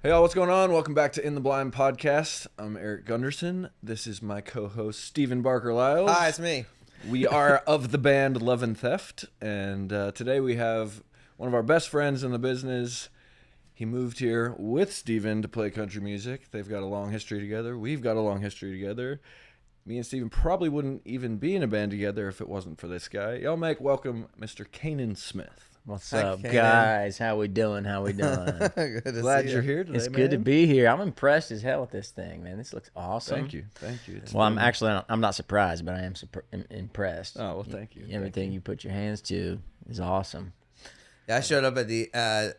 Hey, all, what's going on? Welcome back to In the Blind Podcast. I'm Eric Gunderson. This is my co-host, Stephen Barker-Lyles. Hi, it's me. We are of the band Love and Theft, and today we have one of our best friends in the business. He moved here with Stephen to play country music. They've got a long history together. We've got a long history together. Me and Stephen probably wouldn't even be in a band together if it wasn't for this guy. Y'all make welcome Mr. Canaan Smith. What's Hi, up, Canaan. guys? How we doing? Good to Glad see you're you. here today, It's good to be here. I'm impressed as hell with this thing, man. This looks awesome. Thank you. It's Well, been- I'm not surprised, but I am impressed. Oh, well, thank you. Everything you put your hands to is awesome. Yeah, I showed up at the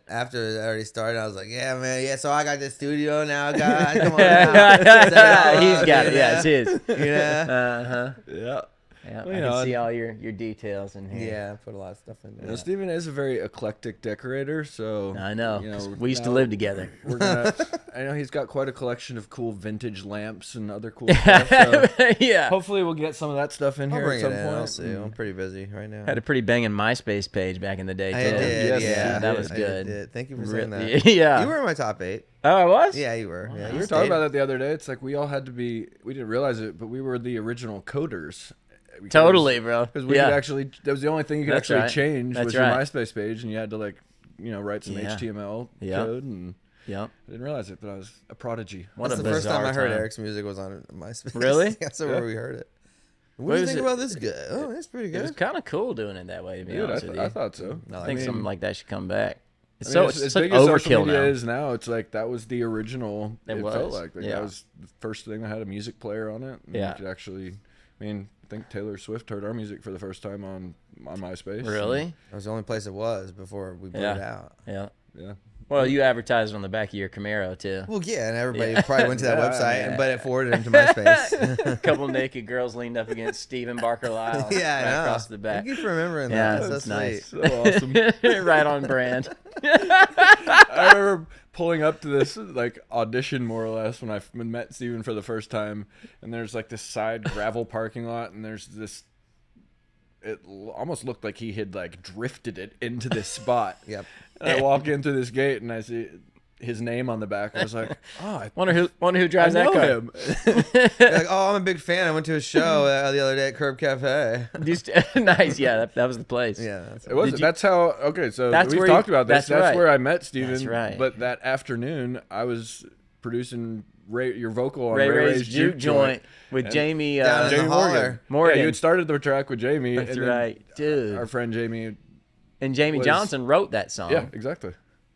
after it already started. I was like, "Yeah, man, yeah." So I got the studio now, guys. Come on, out. He's got it. Yeah, it's his. Yeah, Yeah. Yeah, Well, I you can know, see all your details in here. yeah. Put a lot of stuff in You know, there. Stephen is a very eclectic decorator, so I know. you 'Cause know, we used to now live together. We're gonna. I know he's got quite a collection of cool vintage lamps and other cool stuff. So Yeah. hopefully, we'll get some of that stuff in I'll here bring at some it in. point. I'll see. I'm pretty busy right now. Had a pretty banging MySpace page back in the day, too. I did. Yes, yeah, that you was did. good. I did. Thank you for Re- saying that. Yeah. You were in my top 8. Oh, I was? Yeah, you were. Yeah, We you were stayed. talking about that the other day. It's like we all had to be. We didn't realize it, but we were the original coders. Totally, bro. Because we could actually. That was the only thing you could That's actually right. change That's was right. your MySpace page, and you had to write some Yeah. HTML Yeah. code and. Yep. I didn't realize it, but I was a prodigy. What That's a the first time I bizarre heard time. Eric's music was on MySpace. Really? That's Yeah. where we heard it. What What do you was think it? about this guy? Oh, it's pretty It good. was kind of cool doing it that way, to be Dude, honest with you. I thought so. No, I think mean- something like that should come back. It's I mean, it's as such big as social overkill media now. is now, it's like that was the original. It felt was, like yeah. that was the first thing that had a music player on it. And Yeah. you could actually. I mean, I think Taylor Swift heard our music for the first time on MySpace. Really? That was the only place it was before we blew Yeah. it out. Yeah. Yeah. Well, you advertised it on the back of your Camaro too. Well, yeah, and everybody Yeah. probably went to that Yeah, website, yeah. but it forwarded him to MySpace. A couple naked girls leaned up against Stephen Barker-Lyles Yeah, I right know. across the back. Thank you for remembering Yeah, that. that's so nice. sweet. So awesome. Right on brand. I remember pulling up to this audition more or less when I met Steven for the first time, and there's this side gravel parking lot, and there's this. It almost looked like he had drifted it into this spot. Yep. And I walk in through this gate and I see his name on the back. I was like, oh, I Wonder who I drives that know car. him. You're like, oh, I'm a big fan. I went to a show the other day at Curb Cafe. Nice, yeah, that was the place. Yeah. That's It was. Did you- That's how. Okay, so That's we've where talked you- about this. that's That's right. where I met Steven. That's right. But that afternoon, I was producing your vocal on Ray Ray Ray's Juke Joint with And Jamie down in the Jamie holler. Morgan. Yeah, you had started the track with Jamie. That's and then right, dude. Our friend Jamie. And Jamie was- Johnson wrote that song. Yeah, exactly.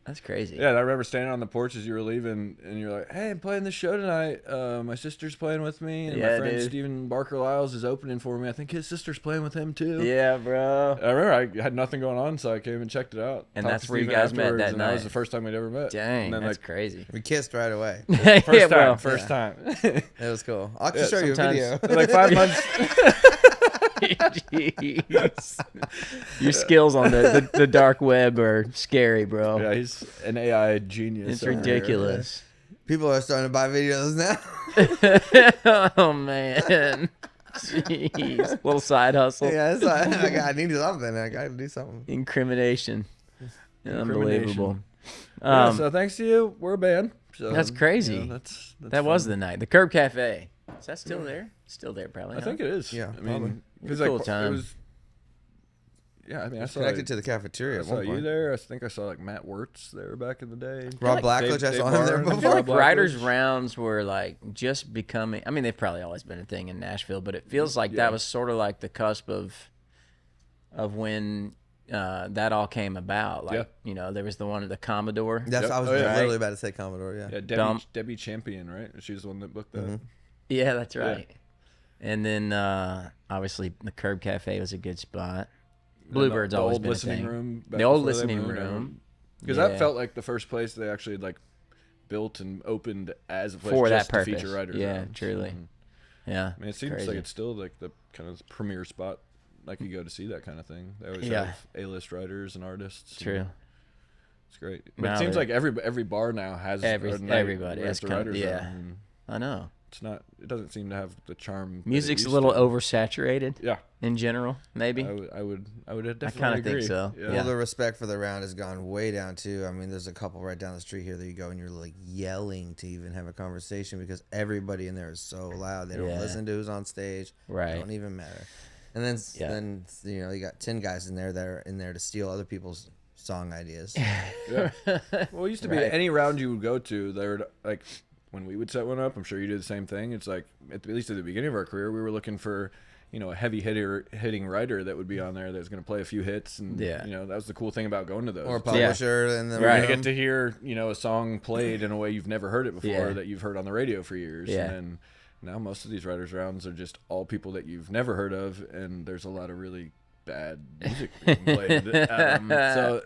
That's crazy. Yeah, and I remember standing on the porch as you were leaving, and you're like, "Hey, I'm playing this show tonight. My sister's playing with me, and my Yeah, friend dude. Stephen Barker-Lyles is opening for me. I think his sister's playing with him too." Yeah, bro. I remember I had nothing going on, so I came and checked it out. And Talked that's to where you Steven guys met afterwards, that and that was night. the first time we'd ever met. Dang, and then that's crazy. We kissed right away. first Yeah, time, well, first time. It was cool. I'll just Yeah, show you a sometimes- video. Like 5 months. Jeez. Your skills on the dark web are scary, bro. Yeah, he's an AI genius. It's over here. ridiculous. People are starting to buy videos now. Oh man. Jeez. Little side hustle. Yeah, it's like, I need something. I got to do something. Incrimination. Unbelievable. Yeah, so thanks to you, we're a band. So, That's crazy. that's That was the night. The Curb Cafe. Is that still there? Still there, probably. I think it is. Yeah, I mean, because Cool it time. was. Yeah, I mean, I saw Connected to the I cafeteria at saw one you point. there. I think I saw Matt Wirtz there back in the day. Rob Blackledge, I Dave saw him there Barnes. I before. feel like Rob writers' Blackledge. rounds were just becoming. I mean, they've probably always been a thing in Nashville, but it feels like that was sort of like the cusp of when that all came about. There was the one at the Commodore. That's Yep. I was Oh, yeah. literally about to say Commodore. Yeah. Yeah, Dumb. Debbie Champion, right? She's the one that booked that. Yeah, that's right. And then obviously the Curb Cafe was a good spot. Bluebird's the always old been a listening thing. room. The old listening room. Because Yeah. that felt like the first place they actually built and opened as a place For that just purpose. to feature writers. Yeah, rounds. truly. Mhm. Yeah. I mean, it seems crazy. like it's still the kind of premier spot. You go to see that kind of thing. They always Yeah. have A-list writers and artists. True. And it's great. But Now it seems they're- like every bar now has a night everybody where has it's a come. writers Yeah, round, and I know. It's not. It doesn't seem to have the charm. that it Music's a used little to. oversaturated. Yeah, In general, maybe. I would definitely kinda agree. think so. Yeah. Well, the respect for the round has gone way down too. I mean, there's a couple right down the street here that you go and you're like yelling to even have a conversation because everybody in there is so loud. They don't Yeah. listen to who's on stage. Right. Don't even matter. And then you know you got 10 guys in there that are in there to steal other people's song ideas. Yeah. Well, it used to be Right. any round you would go to, there would, like, when we would set one up, I'm sure you did the same thing. It's like, at least at the beginning of our career, we were looking for, you know, a heavy hitting writer that would be on there that's going to play a few hits. And, Yeah. you know, that was the cool thing about going to those. Or a publisher in the Right. You room. get to hear, you know, a song played in a way you've never heard it before Yeah. that you've heard on the radio for years. Yeah. And now most of these writers' rounds are just all people that you've never heard of, and there's a lot of really bad music being played. So,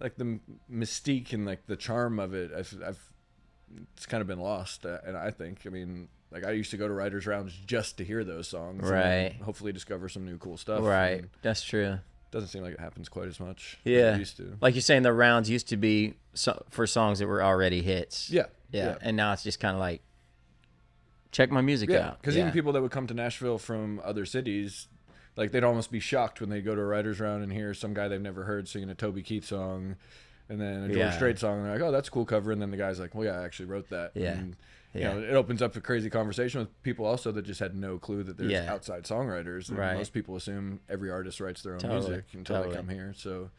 like the mystique and like the charm of it, it's kind of been lost. And I think, I mean, like I used to go to writers' rounds just to hear those songs, and then Right. hopefully discover some new cool stuff. Right. And That's true. doesn't seem like it happens quite as much as Yeah. it used to. Like you're saying, the rounds used to be for songs that were already hits. Yeah. Yeah. And now it's just kind of like, check my music Yeah, out. because even people that would come to Nashville from other cities, like they'd almost be shocked when they go to a writer's round and hear some guy they've never heard singing a Toby Keith song, and then a George Yeah. Strait song. And they're like, "Oh, that's a cool cover." And then the guy's like, "Well, yeah, I actually wrote that." Yeah. And, Yeah. You know, it opens up a crazy conversation with people also that just had no clue that there's Yeah. outside songwriters. And Right. most people assume every artist writes their own Totally. music until Totally. they come here. So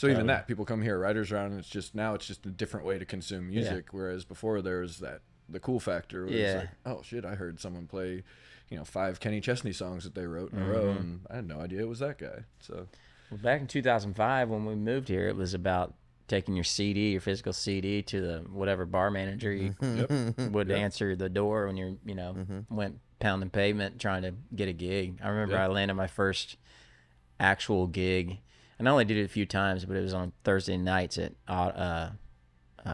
even that, people come here, writers round, and it's just a different way to consume music. Whereas before there was the cool factor. Where it's like, oh shit, I heard someone play, you know, 5 Kenny Chesney songs that they wrote in a row, and I had no idea it was that guy. So Well, back in 2005, when we moved here, it was about taking your CD, your physical CD, to the whatever bar manager you would answer the door when you're, you know, went pounding pavement trying to get a gig. I remember I landed my first actual gig, and I only did it a few times, but it was on Thursday nights at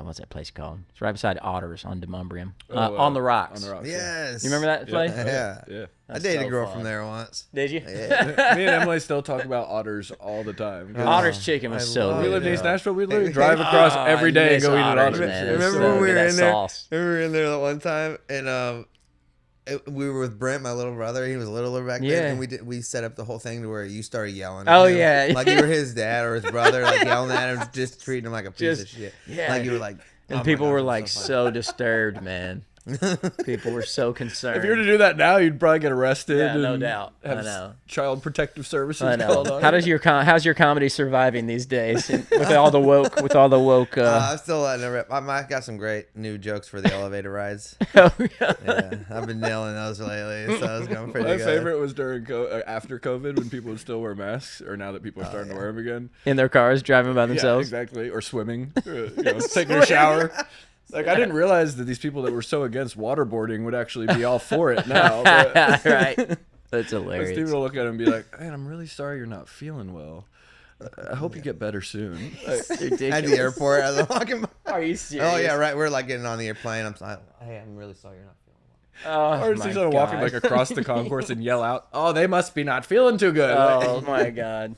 what's that place called? It's right beside Otters on Demumbrium, on the Rocks. on the rocks. Yes. You remember that place? Yeah. Yeah. I That's dated so a girl fun. from there once. Did you? Me and Emily still talk about Otters all the time. Otters chicken was so love We good. lived in Yeah. East Nashville. We literally drive across Oh, every I day and miss go eat at Otters, Otters. man. Yeah. It's Remember so when we good, were that in there? sauce. We were in there that one time, and we were with Brent, my little brother. He was littler back Yeah. then, and we set up the whole thing to where you started yelling. Oh, at him, yeah. like you were his dad or his brother, like yelling at him, just treating him like a piece of Just- shit. yeah. Like you were like, And oh my people gosh, were I'm like so so disturbed, man. People were so concerned. If you were to do that now, you'd probably get arrested. Yeah, no and doubt. I Have know. Child Protective Services I called know. on How you. does how's your comedy surviving these days with all the woke I'm still letting it rip. I got some great new jokes for the elevator rides. oh, yeah. Yeah, I've been nailing those lately, so it's going pretty My good. favorite was during after COVID when people would still wear masks, or now that people are starting to wear them again. in their cars driving by Yeah, themselves. exactly. Or swimming, you know, taking a shower. Like I didn't realize that these people that were so against waterboarding would actually be all for it now. But Right. That's Steve hilarious. will look at him and be like, "Man, I'm really sorry you're not feeling well. I hope you get better soon." Like, At the airport, as I'm walking by. Are you serious? Oh yeah, right. We're like getting on the airplane. Hey, I'm really sorry you're not feeling well. Oh, or just my instead of walking God. like across the concourse and yell out, "Oh, they must be not feeling too good." Oh my God.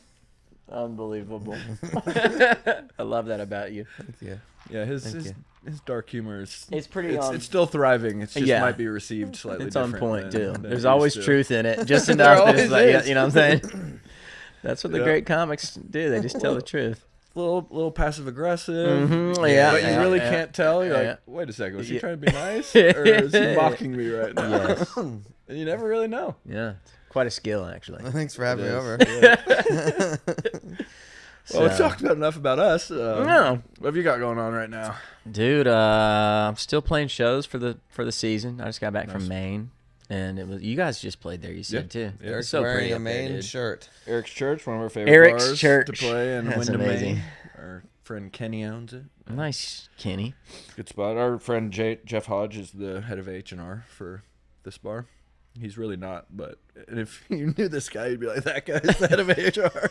Unbelievable. I love that about you. Yeah. Yeah, his you. his dark humor is It's pretty it's still thriving. It's just Yeah. might be received slightly It's on different point than- too. than There's it always used to. truth in it, just enough. That always it's like, is. you know what I'm saying? That's what the Yeah. great comics do. They just tell the truth. Little passive aggressive. Yeah, But you yeah, really yeah. can't tell. You're Yeah. like, wait a second, was he Yeah. trying to be nice, or is he mocking me right now? Yes. And you never really know. Yeah, quite a skill actually. Thanks for having me is. over. Well, we've So- talked about enough about us. No, What have you got going on right now? dude, I'm still playing shows for the season. I just got back Nice. from Maine, and it was you guys just played there. You said too. Yeah. It's Eric's so wearing pretty a up there, Maine dude. shirt. Eric's Church, one of our favorite Eric's bars Church. to play in That's Wyndham, amazing. Maine. Our friend Kenny owns it. Nice, Kenny. Good spot. Our friend Jeff Hodge is the head of H&R for this bar. He's really not, but if you knew this guy, you'd be like, that guy's the head of HR.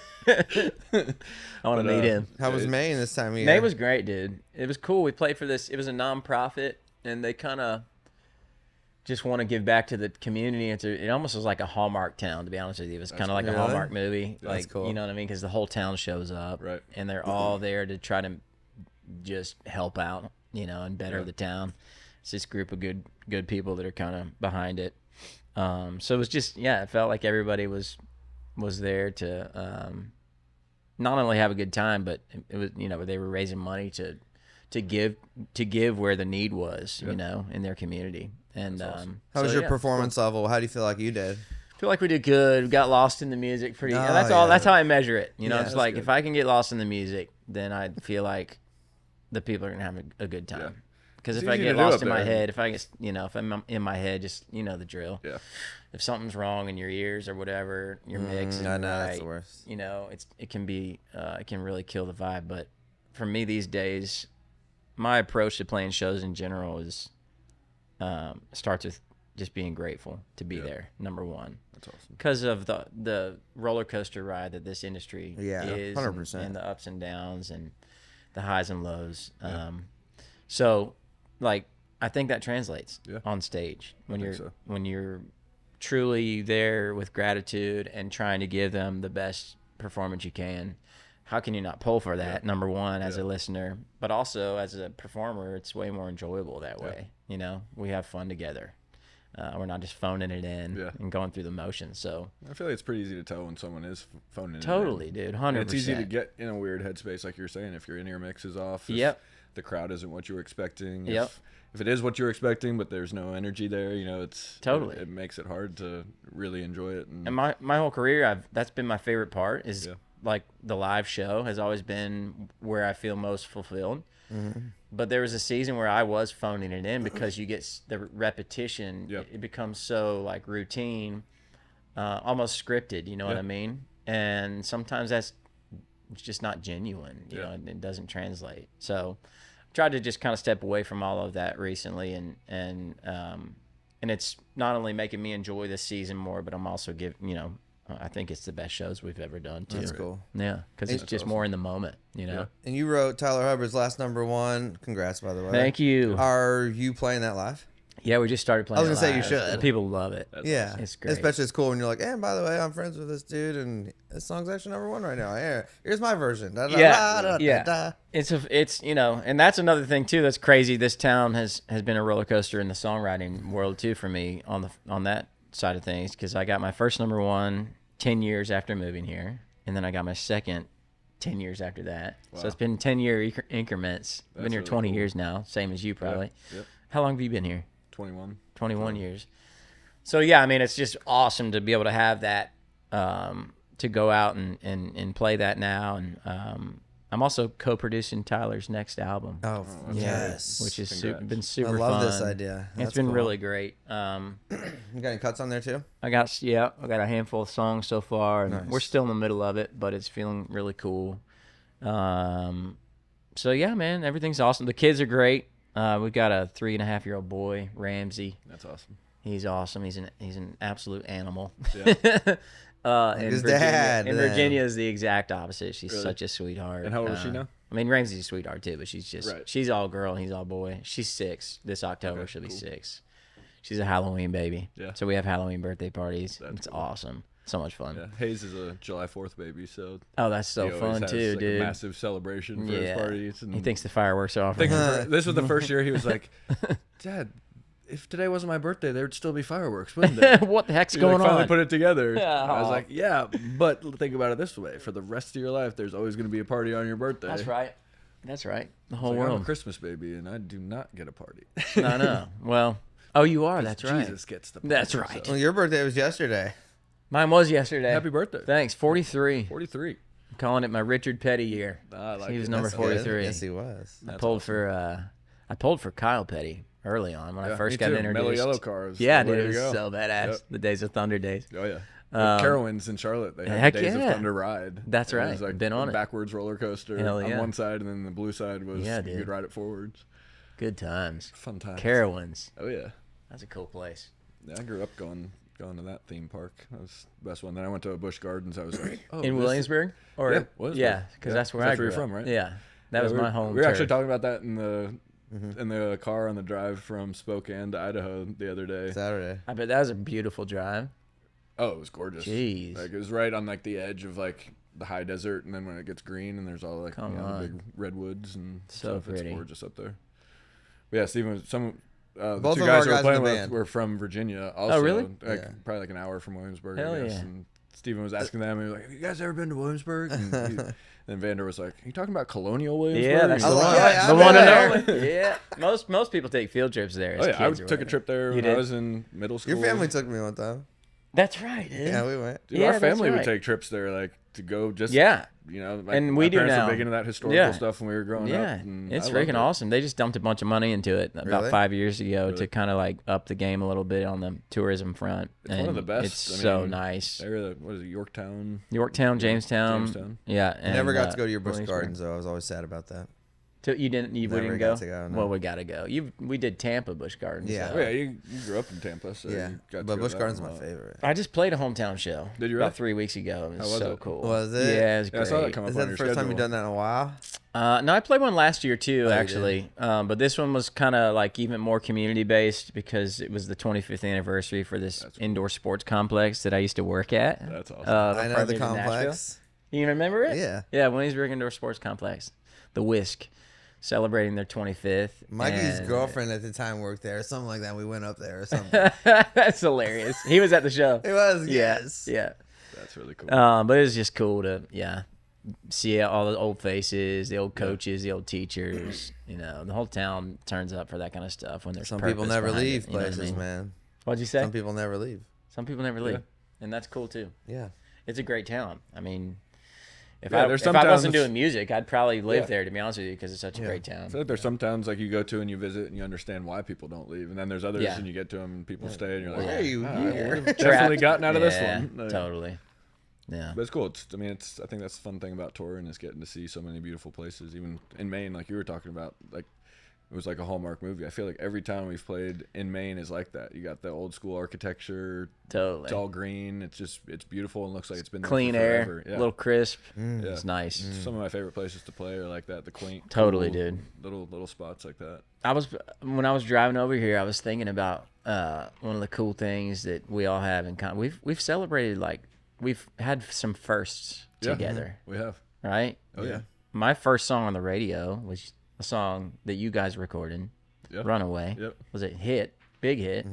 I want to But, meet him. How was It's- Maine this time of year? Maine was great, dude. It was cool. We played for this. It was a nonprofit, and they kind of just want to give back to the community. It almost was like a Hallmark town, to be honest with you. It was kind of like a Really? Hallmark movie. That's Like, cool. you know what I mean? Because the whole town shows up, Right. and they're all there to try to just help out, and better Yeah. the town. It's this group of good people that are kind of behind it. So it was just, it felt like everybody was there to not only have a good time, but it was, they were raising money to give where the need was, in their community. And awesome. How was your performance level? How do you feel like you did? Feel like we did good. We got lost in the music pretty. Oh, that's all. That's how I measure it. It's like good. If I can get lost in the music, then I feel like the people are gonna have a good time. Because if I get lost in my head, if I get, if I'm in my head, just the drill. Yeah. If something's wrong in your ears or whatever, your mix isn't right. That's the worst. It can really kill the vibe. But for me these days, my approach to playing shows in general is starts with just being grateful to be there. Number one. That's awesome. Because of the roller coaster ride that this industry is, 100%. And the ups and downs and the highs and lows. So, like, I think that translates on stage when you're truly there with gratitude and trying to give them the best performance you can. How can you not pull for that? Number one, as a listener, but also as a performer, it's way more enjoyable that way. We have fun together. We're not just phoning it in and going through the motions. So I feel like it's pretty easy to tell when someone is phoning it in. Totally, dude, 100%. It's easy to get in a weird headspace, like you're saying, if your in-ear mix is off. If the crowd isn't what you were expecting. If it is what you were expecting, but there's no energy there, it's totally. It makes it hard to really enjoy it. And my whole career, that's been my favorite part. Is like the live show has always been where I feel most fulfilled. Mm-hmm. But there was a season where I was phoning it in because you get the repetition. It becomes so like routine, almost scripted. You know what I mean? And sometimes it's just not genuine. You know, it doesn't translate. So I tried to just kind of step away from all of that recently, and it's not only making me enjoy this season more, but I'm also I think it's the best shows we've ever done too. That's cool. Yeah, because it's just more in the moment, And you wrote Tyler Hubbard's last #1. Congrats, by the way. Thank you. Are you playing that live? Yeah, we just started playing. I was gonna say you should. People love it. Yeah, it's great. Especially it's cool when you're like, and by the way, I'm friends with this dude, and this song's actually #1 right now. Here's my version. It's and that's another thing too. That's crazy. This town has been a roller coaster in the songwriting world too for me on that side of things, because I got my first #1 10 years after moving here, and then I got my second 10 years after that. Wow. So it's been 10-year increments. I've been here really 20 years now, same as you probably. Yep. How long have you been here? 21 years. So yeah, I mean, it's just awesome to be able to have that, to go out and play that now. And I'm also co-producing Tyler's next album. Oh, yes. Which has been super fun. I love this idea. It's been really great. You got any cuts on there too? I got a handful of songs so far, and we're still in the middle of it, but it's feeling really cool. So yeah, man, everything's awesome. The kids are great. We've got a 3.5-year-old boy, Ramsey. That's awesome. He's awesome. He's an absolute animal. Yeah. And his Virginia, dad. And Virginia is the exact opposite. She's such a sweetheart. And how old is she now? I mean, Ramsey's a sweetheart too, but she's all girl and he's all boy. She's 6 this October. She'll be 6. She's a Halloween baby. Yeah. So we have Halloween birthday parties. It's awesome. So much fun. Yeah. Hayes is a July 4th baby, so that's so fun too, dude. A massive celebration for his parties. And he thinks the fireworks are off. This was the first year he was like, Dad, if today wasn't my birthday, there would still be fireworks, wouldn't there? What the heck's going on? Finally put it together. Yeah. I was like, yeah, but think about it this way: for the rest of your life, there's always going to be a party on your birthday. That's right. That's right. The whole world. world. I'm a Christmas baby, and I do not get a party. I know. Well, you are. That's right. Jesus gets the party. That's right. Well, your birthday was yesterday. Mine was yesterday. Happy birthday. Thanks. 43. 43. I'm calling it my Richard Petty year. He was number 43. Yes, he was. I pulled for Kyle Petty early on when I first got introduced. Mellow Yellow Cars. Yeah, dude, it was so badass. Yep. The Days of Thunder days. Oh yeah. Carowinds in Charlotte, they had Days of Thunder ride. That's right. It was like been on a backwards roller coaster on one side, and then the blue side was you could ride it forwards. Good times. Fun times. Carowinds. Oh yeah. That's a cool place. Yeah, I grew up going to that theme park. That was the best one. Then I went to Busch Gardens. I was like, in Williamsburg? Yeah, because that's where I grew up. From, right? Yeah, that was my home. We were actually talking about that in the car on the drive from Spokane to Idaho the other day. Saturday. I bet that was a beautiful drive. Oh, it was gorgeous. Jeez. Like it was right on like the edge of like the high desert, and then when it gets green and there's all like the big redwoods and so stuff, pretty. it's gorgeous up there. But yeah, Steven, The Both two of guys our we were guys in playing the with band. were from Virginia. Also, really? Like, Yeah. probably like an hour from Williamsburg. Hell I guess. yeah. And Steven was asking them, he was like, "Have you guys ever been to Williamsburg?" And then Vander was like, "Are you talking about Colonial Williamsburg?" Yeah, that's And the he's one. like, yeah, the I've one been and there. only. Yeah, most people take field trips there. As Oh yeah, I kids or took a whatever. trip there You when did? I was in middle school. Your family took me one time. That's right. Dude. Yeah, we went. Dude, Yeah, our that's family would right. take trips there, like to go just Yeah. you know. And my we do parents now. were big into that historical Yeah. stuff when we were growing up. Yeah, And it's I loved freaking it. awesome. They just dumped a bunch of money into it about Really? 5 years ago Really? to kind of like up the game a little bit on the tourism front. It's one of the best. It's I so mean, nice. They're the, what is it, Yorktown? Yorktown, Jamestown. Jamestown. Yeah. I never and, got to go to your Busch Williamsburg. Gardens though. I was always sad about that. You didn't. You Never wouldn't got go. to go, no. Well, we got to go. We did Tampa Busch Gardens. Yeah. so- Oh, yeah, you grew up in Tampa, so Yeah, you got to but go Busch to that Gardens is one my a lot. favorite. I just played a hometown show. Did you really? About 3 weeks ago. It was How was so it? cool. Was it? Yeah, it was Yeah, I great. saw that come up Is on that your the first time schedule. you've done that in a while? No, I played one last year too, you actually. But this one was kind of like even more community based because it was the 25th anniversary for this indoor sports complex that I used to work at. That's awesome. I know the apartment in Nashville. complex. You remember it? Yeah. Yeah, Williamsburg Indoor Sports Complex, the Whisk, celebrating their 25th. Mikey's and- girlfriend at the time worked there, or something like that. We went up there or something. That's hilarious. He was at the show. It was, Yeah, yes. yeah. That's really cool. But it was just cool to see all the old faces, the old coaches, the old teachers. You know, the whole town turns up for that kind of stuff when there's Some people purpose never behind leave it, you know what I places, mean? man. What'd you say? Some people never leave. Some people never leave, Yeah. and that's cool too. Yeah. It's a great town. I mean, if Yeah, I there's if some I wasn't towns- doing music, I'd probably live Yeah. there. To be honest with you, because it's such a great town. I feel like there's some towns like you go to and you visit and you understand why people don't leave, and then there's others Yeah. and you get to them and people stay and you're like, Why are you "Ah, here?" I've definitely gotten out of this Yeah, one. Like, totally. Yeah. But it's cool. I think that's the fun thing about touring is getting to see so many beautiful places. Even in Maine, like you were talking about, like it was like a Hallmark movie. I feel like every town we've played in Maine is like that. You got the old school architecture. Totally. It's all green. It's beautiful and looks like it's been there Clean for air, forever. Yeah. a little crisp. Yeah. It's nice. Some of my favorite places to play are like that. The quaint, Totally, cool, dude. Little spots like that. When I was driving over here, I was thinking about one of the cool things that we all have in common. We've celebrated, like we've had some firsts Yeah. together, We have. right? Oh yeah. My first song on the radio was a song that you guys recorded, Yep. "Runaway." Yep. Was it big hit,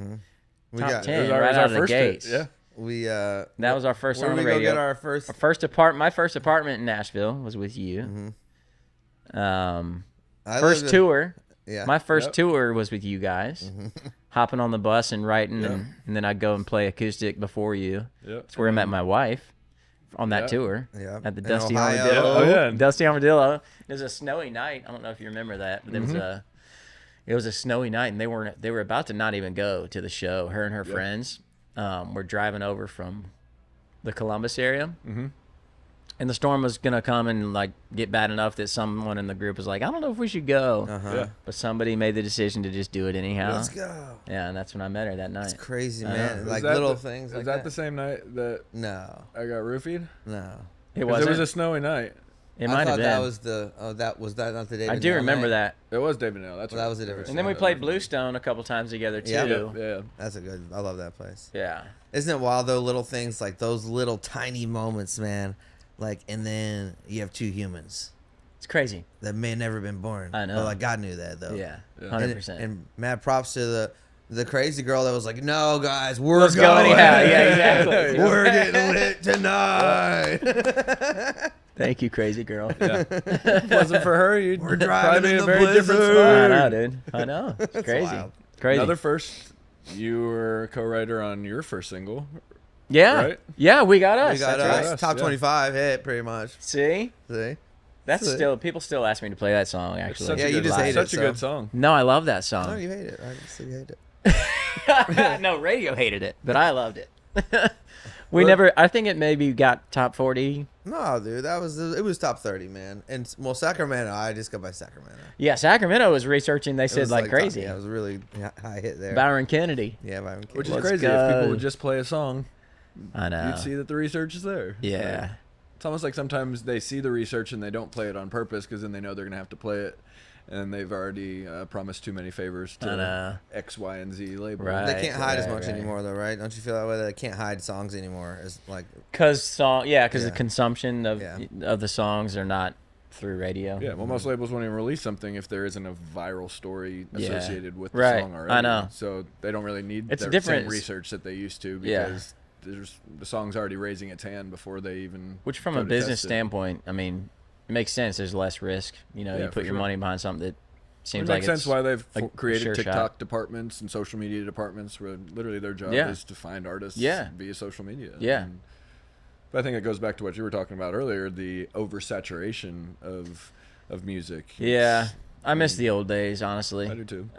We top got 10 It was our right out of the first hit. gates? Yeah. we That was our first where song did on we the go radio. get our first My first apartment in Nashville was with you. I First lived in- tour. Yeah. My first Yep. tour was with you guys, hopping on the bus and writing, and then I'd go and play acoustic before you. Yep. That's where I met my wife on that Yeah. tour Yeah. at the In Dusty Ohio. Armadillo. Oh, yeah. Dusty Armadillo. It was a snowy night. I don't know if you remember that, but it was a snowy night, and they were about to not even go to the show. Her and her friends were driving over from the Columbus area. And the storm was gonna come and like get bad enough that someone in the group was like, "I don't know if we should go," Yeah. but somebody made the decision to just do it anyhow. Let's go. Yeah, and that's when I met her that night. It's crazy, I man. Was Like that little the- things Is like that the same night that No. I got roofied? No. It 'Cause wasn't. It was a snowy night. It I might have thought been. that was that not the day. I do remember that. It was David Nail. That's Well, that right. was a different And then we played Bluestone a couple times together too. Yeah. Yeah. That's a good. I love that place. Yeah. Isn't it wild though? Little things like those little tiny moments, man. Like, and then you have two humans It's crazy. that may have never been born. I know. But like God knew that though. Yeah. Yeah. 100%. And mad props to the crazy girl that was like, "No, guys, we're Let's go going. anyhow. Yeah, exactly. We're getting lit tonight." Thank you, crazy girl. Yeah. If it wasn't for her, you'd We're probably driving be in a the very different blizzard. I spot. know, dude. I know. It's crazy. wild. Crazy. Another first, you were a co-writer on your first single. yeah. right? Yeah, we got us. We got That's us. right. Top Yeah. 25 hit pretty much. See? See? That's See? still people still ask me to play that song It's actually. such Yeah, a you good, just hate it, such a so. good song. No, I love that No, song. you hate it. I just said you hate it. No, radio hated it, but I loved it. We Well- never I think it maybe got top 40. No, dude, it was top 30, man. And well, Sacramento, I just go by Sacramento. Yeah, Sacramento was researching, they It said was like top- crazy. Yeah, it was a really high hit there. Byron Kennedy. Yeah, Byron Which is Kennedy. Let's crazy. If people go. would just play a song, I know. you'd see that the research is there. Yeah. Like, it's almost like sometimes they see the research and they don't play it on purpose because then they know they're going to have to play it. And they've already promised too many favors I to know. X, Y, and Z label. Right. They can't hide as right, much right. anymore, though, right? Don't you feel that way? They can't hide songs anymore. It's like, Cause the Yeah. consumption of Yeah. of the songs are not through radio. Yeah, well, most labels won't even release something if there isn't a viral story Yeah. associated with the Right. song already. I know. So they don't really need It's the different. same research that they used to Yeah. because the song's already raising its hand before they even. Which, from go a to business test it. standpoint, I mean, it makes sense. There's less risk. You know, Yeah, you for put your sure. money behind something that It seems makes like sense why they've a created sure TikTok shot. departments and social media departments where literally their job Yeah. is to find artists Yeah. via social media. Yeah. But I think it goes back to what you were talking about earlier, the oversaturation of music. Yeah, It's- I miss the old days, honestly. I do too.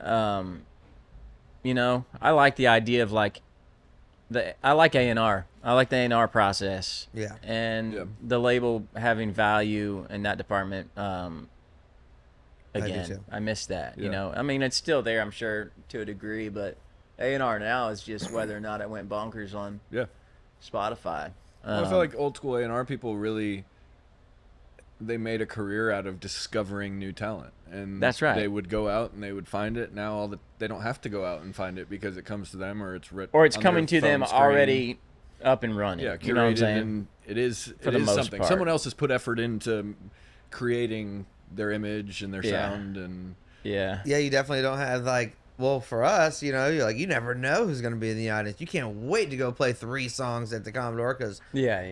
You know, I like the idea of like I like A&R. I like the A&R process. Yeah. And Yeah. the label having value in that department. Again, too. I miss that. You Yeah. know, I mean, it's still there, I'm sure, to a degree, but A&R now is just whether or not it went bonkers on Yeah. Spotify. Well, I feel like old school A&R people really, they made a career out of discovering new talent, and That's right. They would go out and they would find it. Now they don't have to go out and find it because it comes to them, or it's written, or it's on coming their to them phone screen. already up and running. Yeah, curated, you know what I'm saying? and it is For the most something. part. Someone else has put effort into creating their image and their Yeah. sound, and Yeah. Yeah, you definitely don't have like. Well, for us, you know, you never know who's gonna be in the audience. You can't wait to go play 3 songs at the Commodore because Yeah.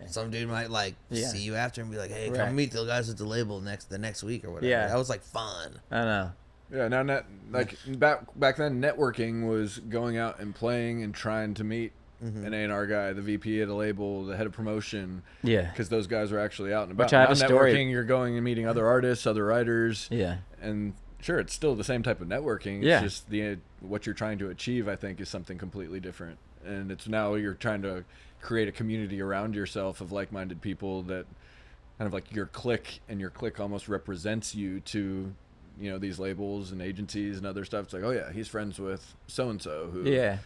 some dude might like Yeah. see you after and be like, "Hey, Right. come meet the guys at the label the next week or whatever." Yeah. That was like fun. I know. yeah. Now, like back then, networking was going out and playing and trying to meet an A&R guy, the VP at a label, the head of promotion. Yeah. Because those guys were actually out and about. Which I have Now a story- networking, you're going and meeting other artists, other writers, Yeah. and sure, it's still the same type of networking. It's Yeah. just what you're trying to achieve, I think, is something completely different. And it's now you're trying to create a community around yourself of like-minded people that kind of like your clique, and your clique almost represents you to, these labels and agencies and other stuff. It's like, oh yeah, he's friends with so-and-so who. Yeah.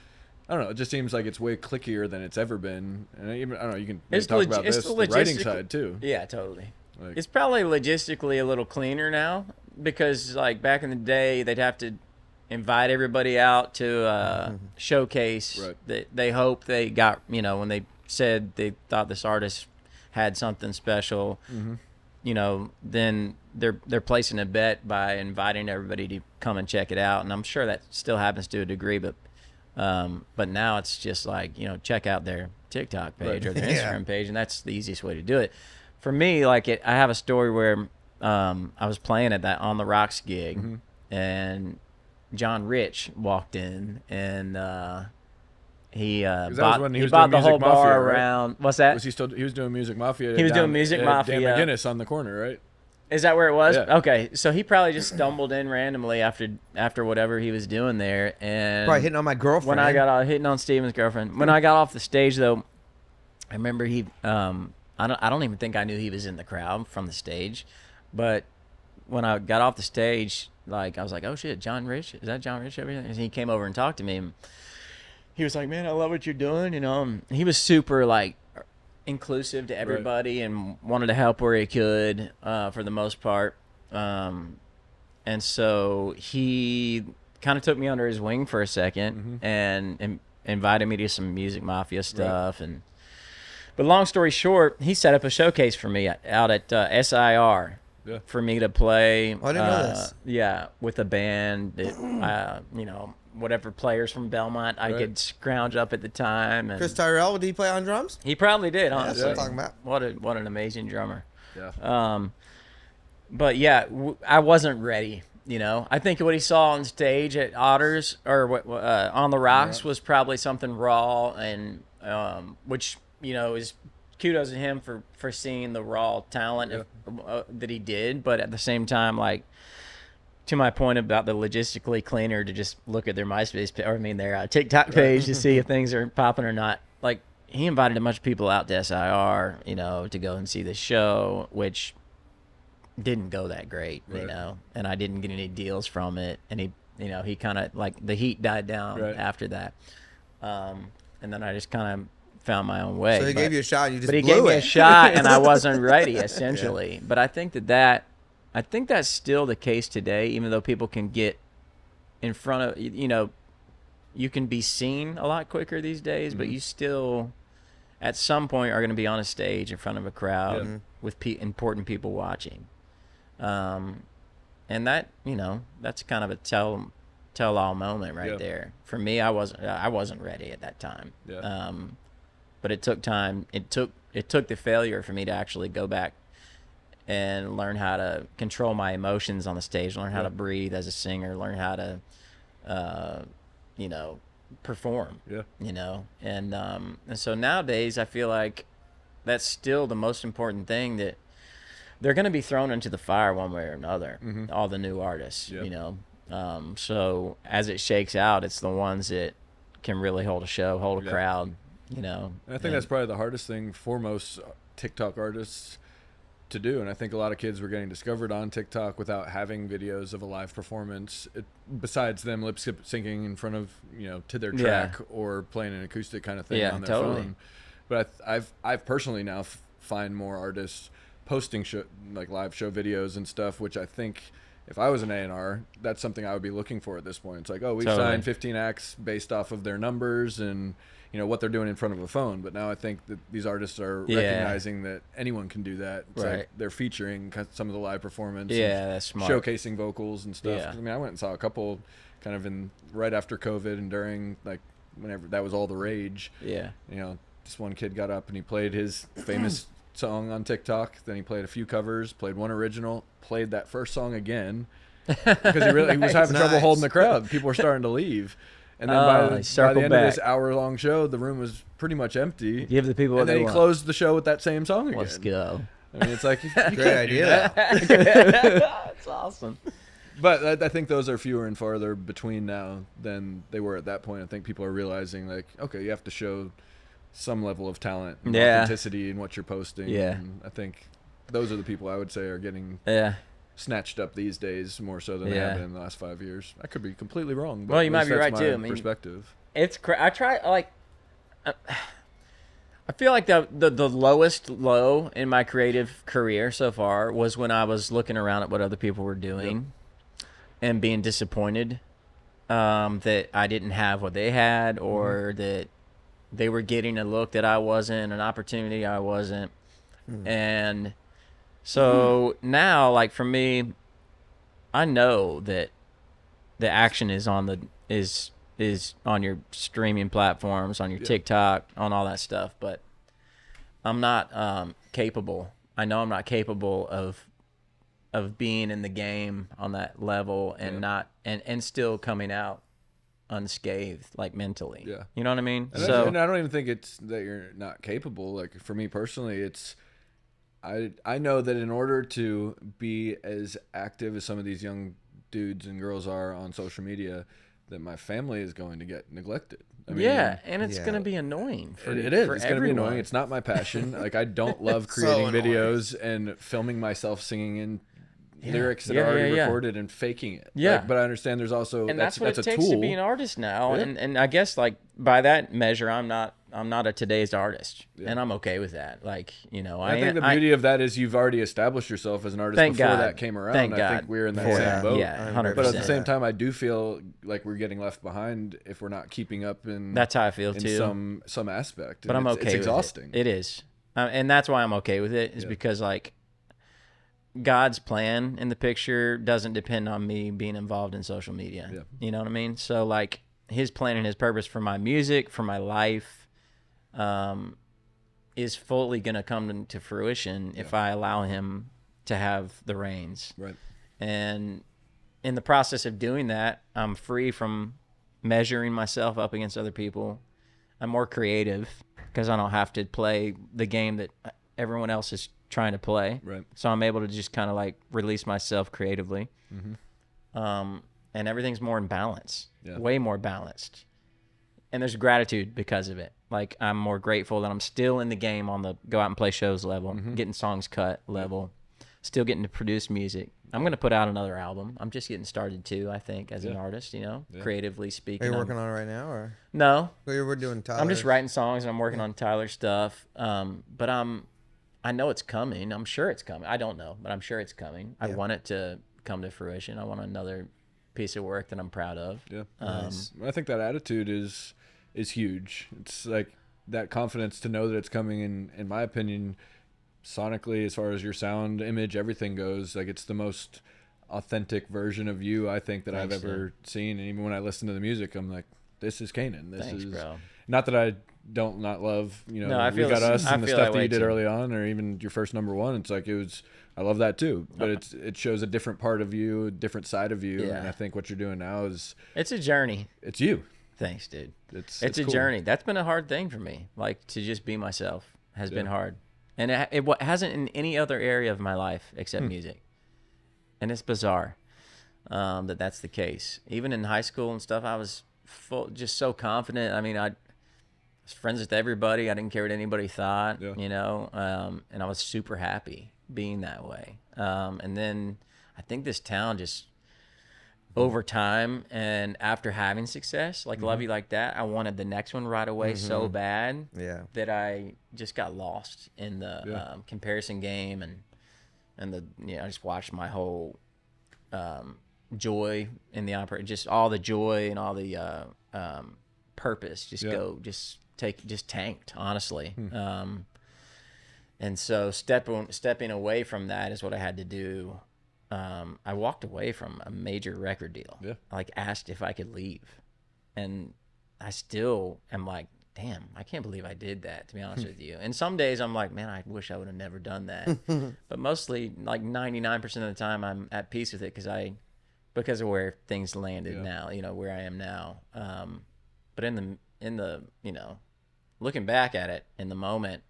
I don't know. It just seems like it's way clickier than it's ever been. And I don't know. You can maybe It's talk log- about it's this, the the writing logistical- side too. Yeah, totally. Like, It's probably logistically a little cleaner now because, like, back in the day, they'd have to invite everybody out to showcase Right. that they hope they got, when they said they thought this artist had something special, then they're placing a bet by inviting everybody to come and check it out. And I'm sure that still happens to a degree, but now it's just like, check out their TikTok page Right. or their Yeah. Instagram page, and that's the easiest way to do it. For me, like I have a story where I was playing at that On the Rocks gig, and John Rich walked in, and he that was bought, when he he was bought doing the whole Music Mafia, bar right? around. What's that? He was doing Music Mafia? He was down doing Music at Mafia. Dan McGinnis on the corner, right? Is that where it was? Yeah. Okay, so he probably just stumbled in randomly after whatever he was doing there, and Probably hitting on my girlfriend. when I got off, hitting on Steven's girlfriend. When I got off the stage, though, I remember he. I don't even think I knew he was in the crowd from the stage, but when I got off the stage, like I was like, "Oh shit, John Rich, is that John Rich over here?" And he came over and talked to me. And he was like, "Man, I love what you're doing," And he was super like inclusive to everybody and wanted to help where he could, for the most part. And so he kind of took me under his wing for a 2nd and invited me to some Music Mafia stuff. But long story short, he set up a showcase for me out at SIR for me to play. Oh, I didn't know this. Yeah, with a band that, whatever players from Belmont I could scrounge up at the time. And Chris Tyrell, did he play on drums? he probably did, That's honestly. what I'm talking about. What an amazing drummer. Yeah. But yeah, I wasn't ready. I think what he saw on stage at Otters or on the Rocks was probably something raw, and which is kudos to him for seeing the raw talent that he did. But at the same time, like, to my point about the logistically cleaner to just look at their MySpace their TikTok page to see if things are popping or not. Like, he invited a bunch of people out to SIR, to go and see the show, which didn't go that great, and I didn't get any deals from it. And he kind of, like, the heat died down after that. And then I just kind of found my own way. So he gave you a shot and you just But he blew gave me it. a shot and I wasn't ready, essentially. But I think I think that's still the case today, even though people can get in front of, you can be seen a lot quicker these days, but you still, at some point, are going to be on a stage in front of a crowd with important people watching. And that, that's kind of a tell-all moment right there. For me, I wasn't ready at that time. Yeah. But it took time. It took the failure for me to actually go back and learn how to control my emotions on the stage, learn how to breathe as a singer, learn how to, perform. Yeah. And so nowadays I feel like that's still the most important thing, that they're going to be thrown into the fire one way or another. All the new artists, so as it shakes out, it's the ones that can really hold a show, hold a crowd, And I think that's probably the hardest thing for most TikTok artists to do. And I think a lot of kids were getting discovered on TikTok without having videos of a live performance, besides them lip syncing in front of, to their track or playing an acoustic kind of thing on their phone. But I've personally now find more artists posting like live show videos and stuff, which I think if I was an A&R, that's something I would be looking for at this point. It's like, oh, we've signed 15 acts based off of their numbers and what they're doing in front of a phone. But now I think that these artists are recognizing that anyone can do that. It's like they're featuring some of the live performance, that's smart, showcasing vocals and stuff. I mean, I went and saw a couple kind of right after COVID and during, like, whenever that was all the rage. This one kid got up and he played his famous song on TikTok. Then he played a few covers, played one original, played that first song again because he was having trouble holding the crowd. People were starting to leave. And then by the end of this hour-long show, the room was pretty much empty. Give the people what they want. And then he closed the show with that same song again. Let's go. I mean, it's like, great idea. That's awesome. But I think those are fewer and farther between now than they were at that point. I think people are realizing, like, okay, you have to show some level of talent and authenticity in what you're posting. And I think those are the people I would say are getting snatched up these days more so than they have been in the last 5 years. I could be completely wrong. But well, you might be right too. I mean, perspective. It's I try like. I feel like the lowest low in my creative career so far was when I was looking around at what other people were doing and being disappointed that I didn't have what they had, or that they were getting a look that I wasn't, an opportunity I wasn't. And so now, like, for me, I know that the action is on your streaming platforms, on your TikTok, on all that stuff, but I'm not capable. I know I'm not capable of being in the game on that level and not and still coming out unscathed, like, mentally. You know what I mean? And I don't even think it's that you're not capable. Like, for me personally, it's I know that in order to be as active as some of these young dudes and girls are on social media, that my family is going to get neglected. I mean, and it's going to be annoying. It is. It's going to be annoying. It's not my passion. Like, I don't love creating videos and filming myself singing in lyrics that are already recorded and faking it. But I understand there's also that's what it takes tool to be an artist now. And I guess, like, by that measure, I'm not a today's artist, and I'm okay with that. Like, I think the beauty of that is you've already established yourself as an artist before that came around. I think we're in that same boat. 100%. But at the same time, I do feel like we're getting left behind if we're not keeping up in. That's how I feel too. Some aspect. But I'm okay. It's exhausting. It is, and that's why I'm okay with it. Is because, like, God's plan in the picture doesn't depend on me being involved in social media. You know what I mean? So, like, His plan and His purpose for my music, for my life, is fully going to come to fruition if I allow Him to have the reins. Right. And in the process of doing that, I'm free from measuring myself up against other people. I'm more creative because I don't have to play the game that everyone else is trying to play. Right. So I'm able to just kind of, like, release myself creatively. And everything's more in balance, way more balanced. And there's gratitude because of it. Like, I'm more grateful that I'm still in the game on the go out and play shows level, getting songs cut level, still getting to produce music. I'm going to put out another album. I'm just getting started too, I think, as an artist, creatively speaking. Are you working on it right now, or? No. We're doing Tyler. I'm just writing songs and I'm working on Tyler stuff. But I know it's coming. I'm sure it's coming. I don't know, but I'm sure it's coming. I want it to come to fruition. I want another piece of work that I'm proud of. Nice. I think that attitude is huge. It's like that confidence to know that it's coming, in my opinion, sonically, as far as your sound, image, everything goes, like it's the most authentic version of you I think that I've ever seen. And even when I listen to the music, I'm like, this is Canaan. This is bro. Not that I don't not love, No, I We feel Got Us and the stuff that you did too. early on, or even your first number one. It's like I love that too, but it shows a different part of you, a different side of you. And I think what you're doing now it's a journey. It's you. Thanks, dude. It's a cool. journey. That's been a hard thing for me. Like, to just be myself has been hard. And it hasn't in any other area of my life except music. And it's bizarre that's the case. Even in high school and stuff, I was just so confident. I mean, I was friends with everybody. I didn't care what anybody thought, and I was super happy being that way. And then I think this town just, over time and after having success, like Love You Like That, I wanted the next one right away so bad that I just got lost in the comparison game and the I just watched my whole joy in the opera, just all the joy and all the purpose just tanked, honestly. And so stepping away from that is what I had to do. I walked away from a major record deal. I asked if I could leave, and I still am like, damn, I can't believe I did that, to be honest with you. And some days I'm like, man, I wish I would have never done that. But mostly, like 99% of the time, I'm at peace with it because of where things landed now, where I am now. But in the looking back at it in the moment,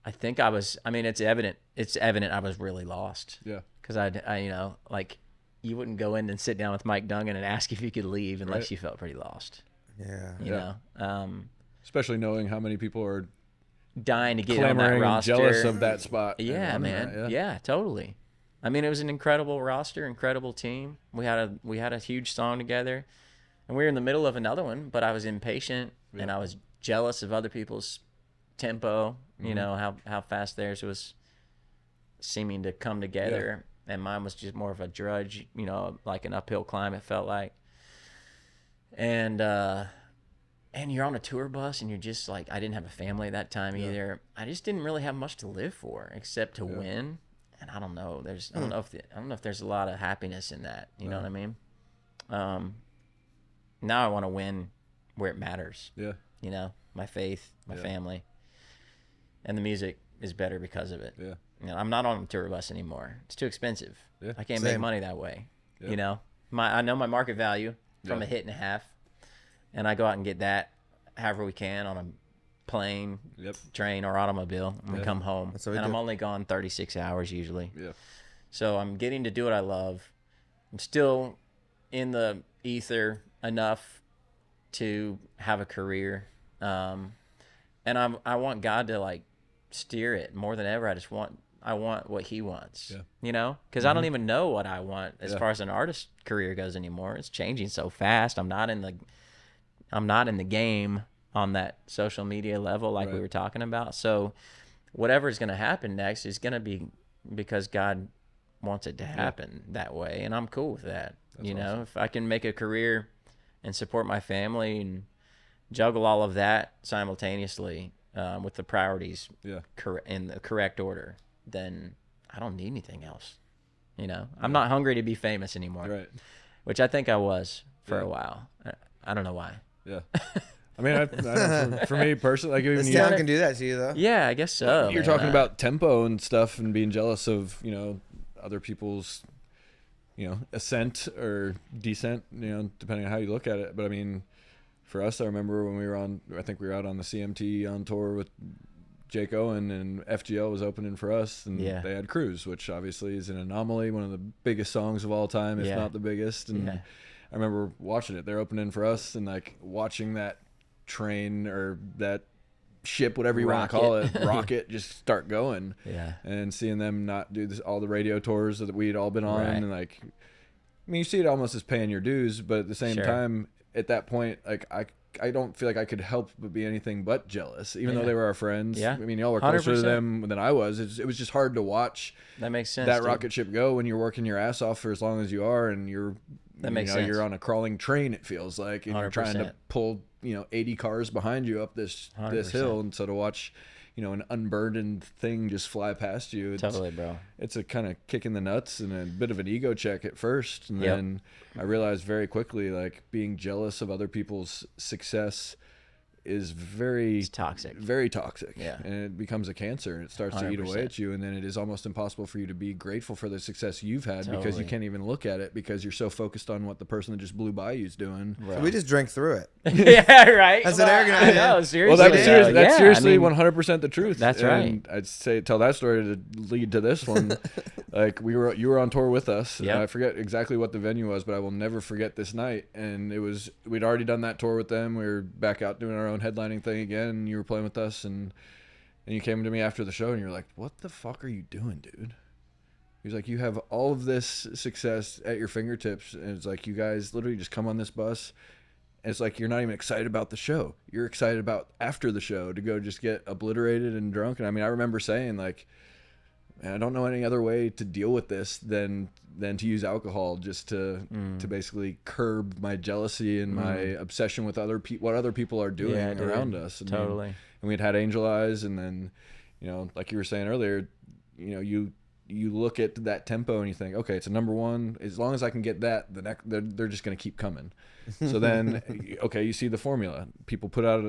I think it's evident I was really lost. Yeah. Because I you wouldn't go in and sit down with Mike Dungan and ask if you could leave unless you felt pretty lost. Yeah. You know? Especially knowing how many people are dying to get on that roster. And jealous of that spot. Yeah, man. Yeah, totally. I mean, it was an incredible roster, incredible team. We had a huge song together, and we were in the middle of another one, but I was impatient and I was jealous of other people's tempo, how fast theirs was seeming to come together, and mine was just more of a drudge, like an uphill climb, it felt like. And you're on a tour bus, and you're just like, I didn't have a family at that time either. I just didn't really have much to live for except to win. And I don't know. I don't know if there's a lot of happiness in that. You know what I mean? Now I want to win where it matters. Yeah. My faith, my family, and the music is better because of it. Yeah. I'm not on a tour bus anymore. It's too expensive. Yeah. I can't make money that way. Yeah. I know my market value from a hit and a half, and I go out and get that however we can on a plane, train, or automobile, and we come home. And I'm only gone 36 hours usually. Yeah. So I'm getting to do what I love. I'm still in the ether enough to have a career, and I want God to steer it more than ever. I want what He wants. Because I don't even know what I want as far as an artist career goes anymore. It's changing so fast. I'm not in the game on that social media level like we were talking about. So whatever's going to happen next is going to be because God wants it to happen that way, and I'm cool with that. That's awesome. If I can make a career and support my family and juggle all of that simultaneously with the priorities in the correct order, then I don't need anything else. I'm not hungry to be famous anymore, which I think I was for a while. I don't know why. Yeah. I mean, I know for me personally, even this town can do that to you, though. Yeah, I guess so. You're talking about tempo and stuff, and being jealous of other people's ascent or descent, depending on how you look at it. But I mean, for us, I remember when I think we were out on the CMT on tour with Jake Owen, and FGL was opening for us, and they had Cruise, which obviously is an anomaly, one of the biggest songs of all time, if not the biggest. And I remember watching it. They're opening for us, and watching that train or that ship, whatever you want to call it, rocket, just start going. Yeah. And seeing them not do all the radio tours that we'd all been on, and you see it almost as paying your dues, but at the same time, at that point, I don't feel like I could help but be anything but jealous, even though they were our friends. Yeah. I mean, y'all were closer 100%. To them than I was. It was just hard to watch that makes sense, that rocket ship go when you're working your ass off for as long as you are, and you're you're on a crawling train, it feels like, and 100%. You're trying to pull 80 cars behind you up this hill, and so to watch an unburdened thing just fly past you. Totally, bro. It's a kind of kick in the nuts and a bit of an ego check at first. And Yep. then I realized very quickly, like, being jealous of other people's success is It's toxic. very toxic. Yeah. And it becomes a cancer, and it starts to eat away 100%. at you. And then it is almost impossible for you to be grateful for the success you've had because you Totally. can't even look at it because you're so focused on what the person that just blew by you is doing. So we just drank through it. Yeah, right. That's an arrogant idea. No, seriously. Well, that's Yeah, seriously I mean, 100% the truth. That's and I'd say tell that story to lead to this one. Like you were on tour with us. Yep. I forget exactly what the venue was, but I will never forget this night. And we'd already done that tour with them. We were back out doing our own headlining thing again. And you were playing with us, and you came to me after the show, and you're like, "What the fuck are you doing, dude?" He's like, "You have all of this success at your fingertips, and it's like you guys literally just come on this bus." It's like you're not even excited about the show. You're excited about after the show to go just get obliterated and drunk. And I mean, I remember saying like, man, I don't know any other way to deal with this than to use alcohol just to basically curb my jealousy and my obsession with what other people are doing Yeah, dude. around us. And Totally. and we had Angel Eyes, and then, like you were saying earlier, you look at that tempo and you think, okay, it's a number one. As long as I can get that, they're just going to keep coming. So then, okay, you see the formula. People put out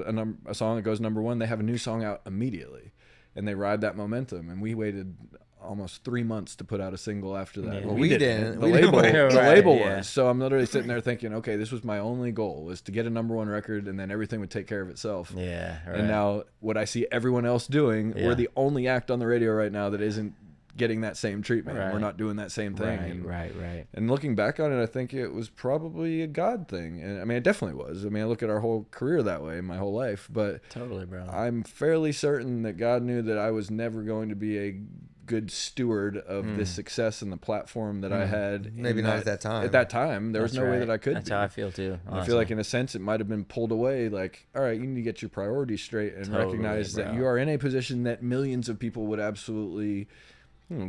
a song that goes number one. They have a new song out immediately, and they ride that momentum. And we waited almost 3 months to put out a single after that. Yeah. Well, We didn't. didn't. The We didn't label, wait. the Right, label yeah. was. So I'm literally sitting there thinking, okay, this was my only goal, was to get a number one record, and then everything would take care of itself. Yeah, right. And now what I see everyone else doing, Yeah. we're the only act on the radio right now that isn't getting that same treatment. Right. We're not doing that same thing. Right, and, right. and looking back on it, I think it was probably a God thing. And I mean, it definitely was. I mean, I look at our whole career that way, my whole life. But Totally, bro. I'm fairly certain that God knew that I was never going to be a good steward of this success and the platform that I had. Maybe not at that time. At that time, there was That's no way right. that I could That's be. how I feel too. And I feel like in a sense it might have been pulled away, like, all right, you need to get your priorities straight and Totally, recognize that bro. you are in a position that millions of people would absolutely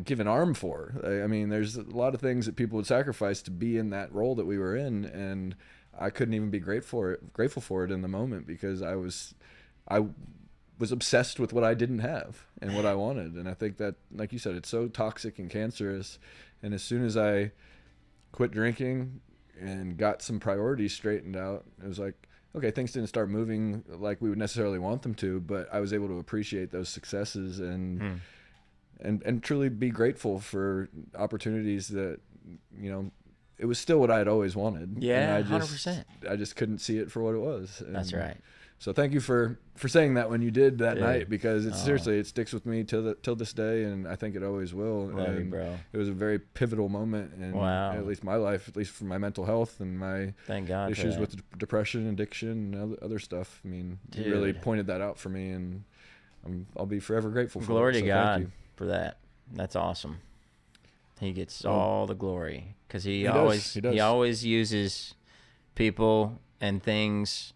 give an arm for. I mean, there's a lot of things that people would sacrifice to be in that role that we were in, and I couldn't even be grateful for it in the moment because I was obsessed with what I didn't have and what I wanted. And I think that, like you said, it's so toxic and cancerous. And as soon as I quit drinking and got some priorities straightened out, it was like, okay, things didn't start moving like we would necessarily want them to, but I was able to appreciate those successes and truly be grateful for opportunities that, it was still what I had always wanted. Yeah, and 100%. I just couldn't see it for what it was. That's And right. So thank you for saying that when you did that Dude. night, because it's seriously, it sticks with me till this day, and I think it always will. Love you, And bro. it was a very pivotal moment in Wow. at least my life, at least for my mental health and my Thank God. issues for that. with depression, addiction, and other stuff. I mean, you really Dude. pointed that out for me, and I'll be forever grateful for Glory it. to So God thank you. for that. That's awesome. He gets all the glory because he does. always uses people and things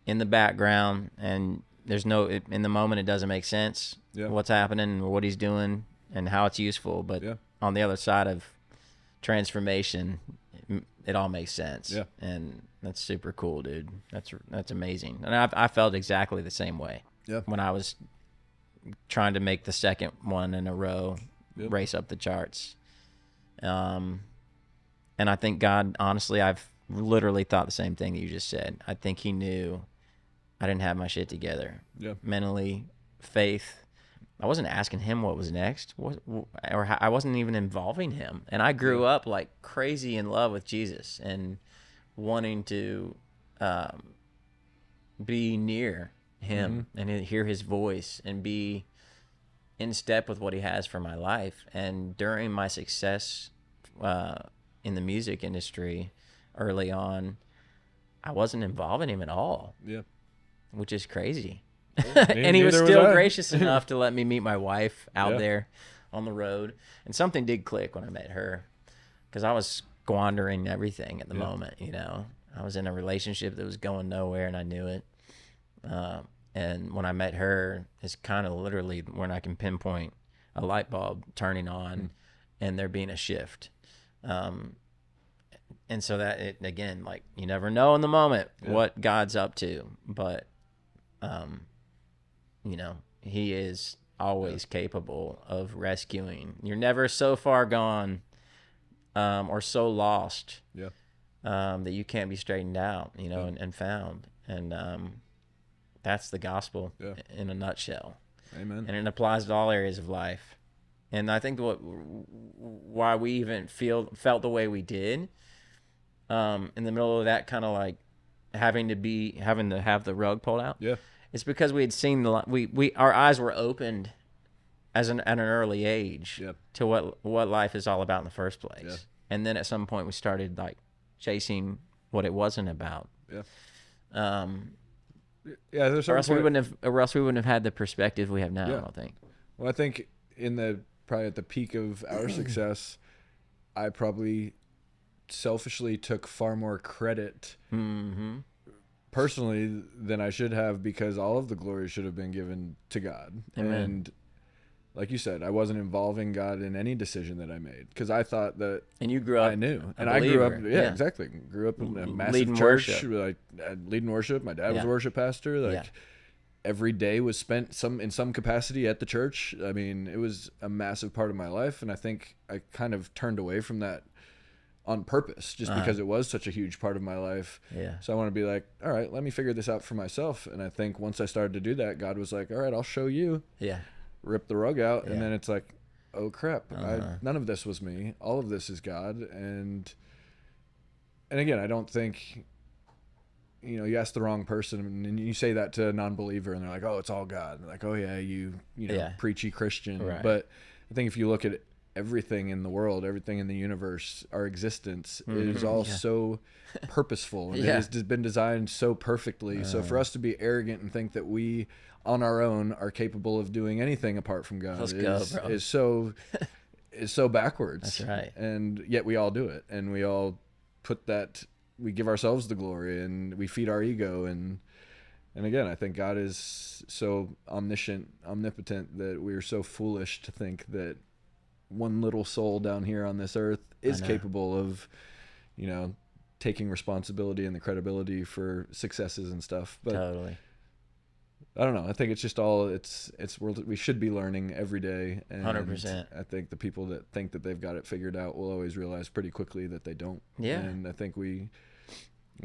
in the background, and in the moment it doesn't make sense what's happening or what he's doing and how it's useful, but on the other side of transformation, it all makes sense. Yeah. And that's super cool, dude. That's amazing. And I felt exactly the same way when I was trying to make the second one in a row race up the charts. And I think God, honestly, I've literally thought the same thing that you just said. I think he knew I didn't have my shit together. Mentally, faith. I wasn't asking him what was next, I wasn't even involving him. And I grew up like crazy in love with Jesus and wanting to be near him and hear his voice and be in step with what he has for my life. And during my success in the music industry early on, I wasn't involving him at all. Which is crazy. And he was still gracious enough to let me meet my wife out there on the road. And something did click when I met her, because I was squandering everything at the moment. I was in a relationship that was going nowhere, and I knew it. And when I met her, it's kind of literally when I can pinpoint a light bulb turning on and there being a shift. And so that, again, like, you never know in the moment what God's up to, but he is always capable of rescuing. You're never so far gone or so lost that you can't be straightened out, and found. And that's the gospel in a nutshell. Amen. And it applies to all areas of life. And I think why we even felt the way we did in the middle of that kind of like having to have the rug pulled out. Yeah. It's because we had seen our eyes were opened at an early age to what life is all about in the first place. Yeah. And then at some point we started like chasing what it wasn't about. Yeah. Or else we wouldn't have had the perspective we have now. I don't think. Well, I think probably at the peak of our success, I probably selfishly took far more credit personally than I should have, because all of the glory should have been given to God. Amen. And like you said, I wasn't involving God in any decision that I made, because I thought that. And you grew up. I knew, and I grew up. Yeah, exactly. Grew up in a massive leading church, worship. like leading worship. My dad was a worship pastor. Like every day was spent in some capacity at the church. I mean, it was a massive part of my life, and I think I kind of turned away from that on purpose, just because it was such a huge part of my life. Yeah. So I want to be like, all right, let me figure this out for myself. And I think once I started to do that, God was like, all right, I'll show you. Yeah. Rip the rug out. And then it's like, oh crap, none of this was me. All of this is God. And again, I don't think, you ask the wrong person and you say that to a non-believer and they're like, oh, it's all God. And they're like, oh yeah, you preachy Christian. Right. But I think if you look at everything in the world, everything in the universe, our existence is all so purposeful. And it has been designed so perfectly. So for us to be arrogant and think that we on our own are capable of doing anything apart from God is so backwards. That's right. And yet we all do it, and we all we give ourselves the glory, and we feed our ego. And again, I think God is so omniscient, omnipotent, that we are so foolish to think that one little soul down here on this earth is capable of, taking responsibility and the credibility for successes and stuff. But totally. I don't know. I think it's just we should be learning every day. And 100%. I think the people that think that they've got it figured out will always realize pretty quickly that they don't. Yeah. And I think we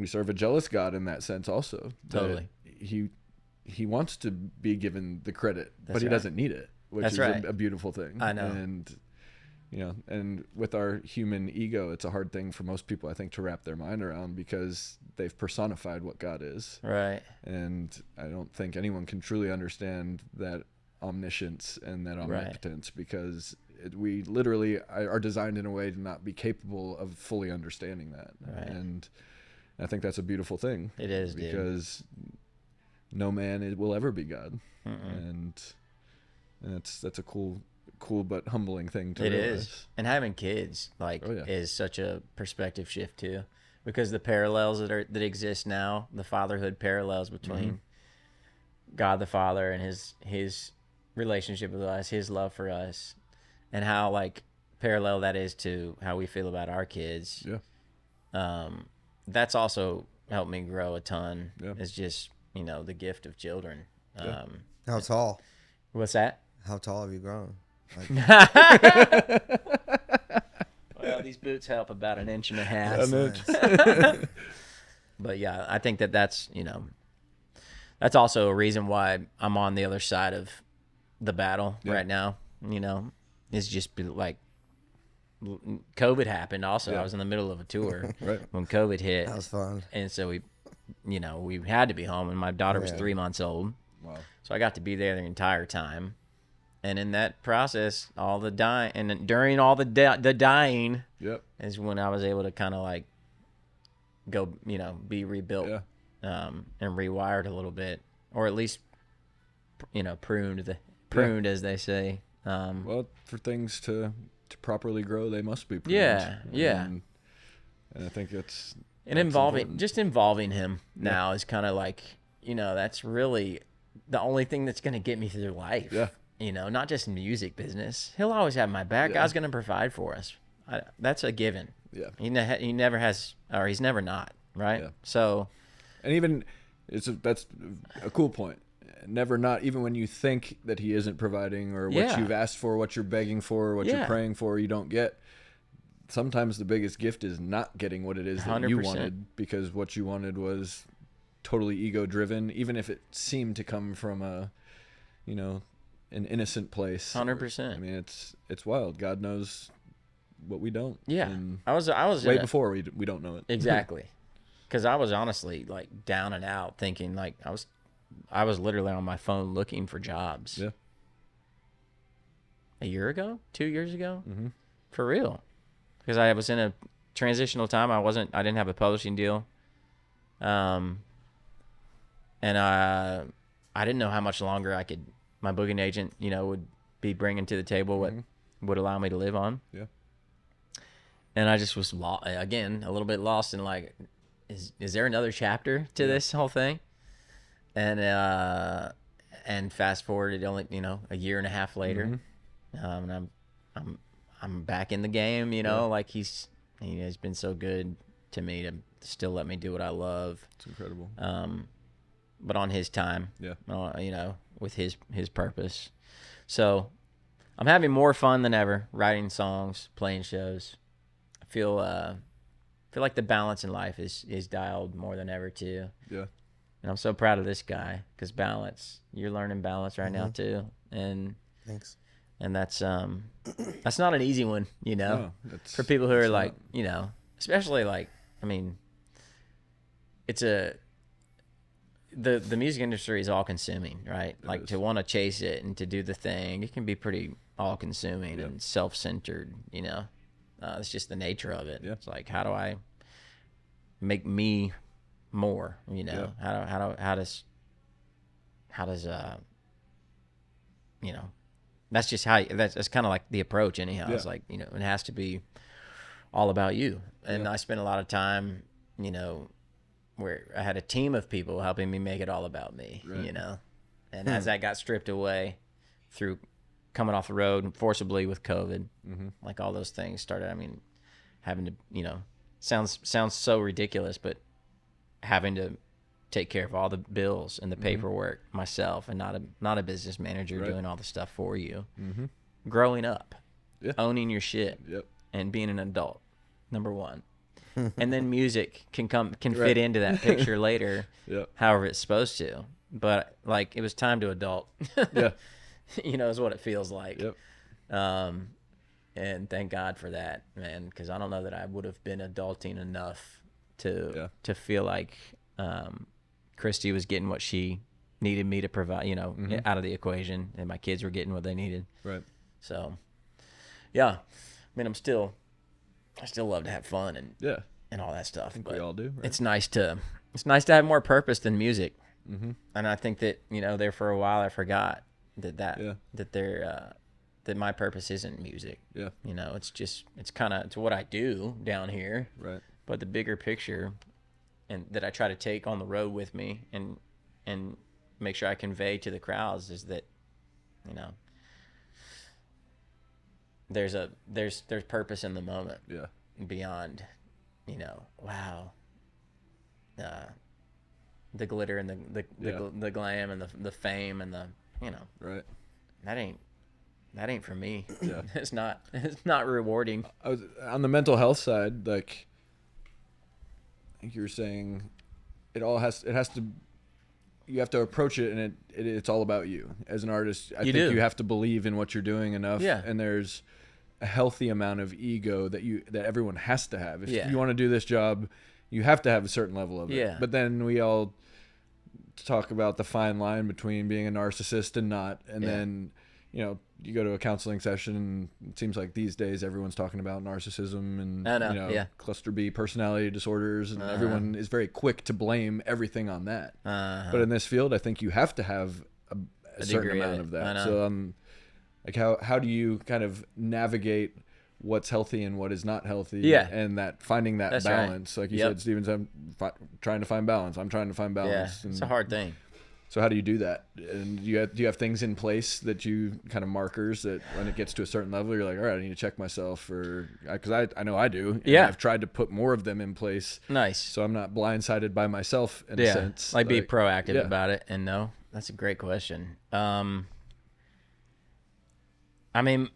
serve a jealous God in that sense also. Totally. He wants to be given the credit, but he doesn't need it, which is a beautiful thing. I know. And and with our human ego, it's a hard thing for most people, I think, to wrap their mind around, because they've personified what God is. Right. And I don't think anyone can truly understand that omniscience and that omnipotence, because we literally are designed in a way to not be capable of fully understanding that. Right. And I think that's a beautiful thing. It is, because no man will ever be God. And that's a cool but humbling thing to realize. It is. And having kids is such a perspective shift too, because the parallels that exist now, the fatherhood parallels between God the Father and his relationship with us, his love for us, and how parallel that is to how we feel about our kids. That's also helped me grow a ton. It's just the gift of children. How tall? What's that? How tall have you grown? Well, these boots help about 1.5 inches. But yeah, I think that's that's also a reason why I'm on the other side of the battle right now. It's just like COVID happened. Also, I was in the middle of a tour when COVID hit. That was fun. And so we had to be home, and my daughter was 3 months old. Wow. So I got to be there the entire time. And in that process, all the dying, and during all the dying, is when I was able to kind of go, be rebuilt, and rewired a little bit, or at least, pruned, as they say. Well, for things to properly grow, they must be pruned. Yeah. And I think that's involving him now is kind of that's really the only thing that's going to get me through life. Yeah. Not just music business. He'll always have my back. God's going to provide for us. That's a given. Yeah. He never has, or he's never not, right? Yeah. So. And even that's a cool point. never not, even when you think that he isn't providing, or what Yeah. you've asked for, what you're begging for, what you're Yeah. praying for, you don't get. Sometimes the biggest gift is not getting what it is that you 100%. wanted, because what you wanted was totally ego driven, even if it seemed to come from a, you know, an innocent place. 100%. I mean, it's wild. God knows what we don't. Yeah. And I was way before we don't know it. Exactly. Because I was honestly like down and out, thinking like I was literally on my phone looking for jobs. Yeah. A year ago, 2 years ago, Mm-hmm. for real. Because I was in a transitional time. I didn't have a publishing deal. And I didn't know how much longer my booking agent, would be bringing to the table what would allow me to live on. Yeah. And I just was again a little bit lost in like, is there another chapter to this whole thing? And fast forward, it only a year and a half later, and I'm back in the game. Like he's been so good to me to still let me do what I love. It's incredible. But on his time. Yeah. With his purpose. So I'm having more fun than ever writing songs, playing shows. I feel like the balance in life is dialed more than ever too. Yeah. And I'm so proud of this guy, because you're learning balance right now too. And Thanks. and that's not an easy one, No, for people who are it's like, not. especially like, I mean, the music industry is all consuming, right? Like to want to chase it and to do the thing, it can be pretty all consuming and self-centered, it's just the nature of it. Yeah. It's like, how do I make me more, how does that's just that's kind of like the approach anyhow. Yeah. It's like, it has to be all about you. And I spent a lot of time, where I had a team of people helping me make it all about me, Right. And as that got stripped away through coming off the road forcibly with COVID, like all those things started, having to, sounds so ridiculous, but having to take care of all the bills and the paperwork myself, and not a business manager doing all the stuff for you. Growing up, owning your shit, and being an adult, number one. And then music can fit into that picture later, however it's supposed to. But like, it was time to adult. Yeah. Is what it feels like. Yep. And thank God for that, man, because I don't know that I would have been adulting enough to feel like Christy was getting what she needed me to provide, out of the equation, and my kids were getting what they needed. Right. So, yeah, I still love to have fun and all that stuff. I think but we all do. Right? It's nice to have more purpose than music. And I think that there for a while I forgot that my purpose isn't music. Yeah. It's what I do down here. Right. But the bigger picture, and that I try to take on the road with me and make sure I convey to the crowds, is that there's purpose in the moment. Yeah. Beyond, wow, the glitter and the glam and the fame and the Right. that ain't for me. Yeah. It's not rewarding. I was on the mental health side, like I think you were saying, it has to, you have to approach it, and it's all about you as an artist. I think you have to believe in what you're doing enough. Yeah. And there's a healthy amount of ego that everyone has to have. If Yeah. you want to do this job, you have to have a certain level of it. Yeah. But then we all talk about the fine line between being a narcissist and not. And then, you go to a counseling session, and it seems like these days everyone's talking about narcissism and cluster B personality disorders, and everyone is very quick to blame everything on that. But in this field, I think you have to have a certain amount of that. So like how do you kind of navigate what's healthy and what is not healthy? Yeah. And finding that That's balance. right. Like you said, Stevens, I'm trying to find balance. I'm trying to find balance. Yeah, it's a hard thing. So how do you do that? And do you have things in place that you kind of markers that when it gets to a certain level, you're like, all right, I need to check myself, or because I know I do. And I've tried to put more of them in place. Nice. So I'm not blindsided by myself in a sense. Like be proactive about it and know. That's a great question. I mean,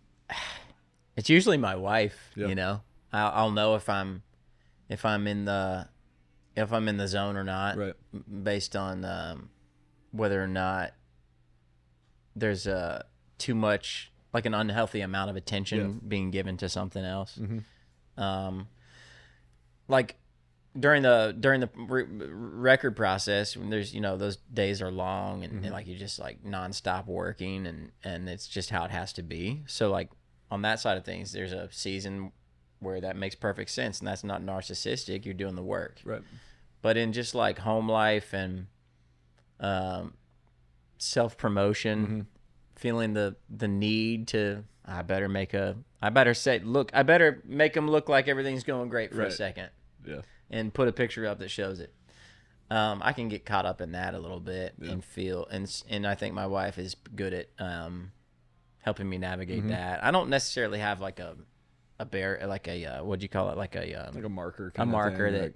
it's usually my wife. Yeah. You know, I'll know if I'm in the zone or not, Right. based on whether or not there's too much, like an unhealthy amount of attention being given to something else. Like during the record process, when there's, those days are long and like you're just like nonstop working and it's just how it has to be. So like on that side of things, there's a season where that makes perfect sense, and that's not narcissistic. You're doing the work, Right. But in just like home life and self promotion, feeling the need to, I better make them look like everything's going great for a second. Yeah. And put a picture up that shows it. I can get caught up in that a little bit and feel, and I think my wife is good at helping me navigate that. I don't necessarily have like a what'd you call it? Like a marker. A marker that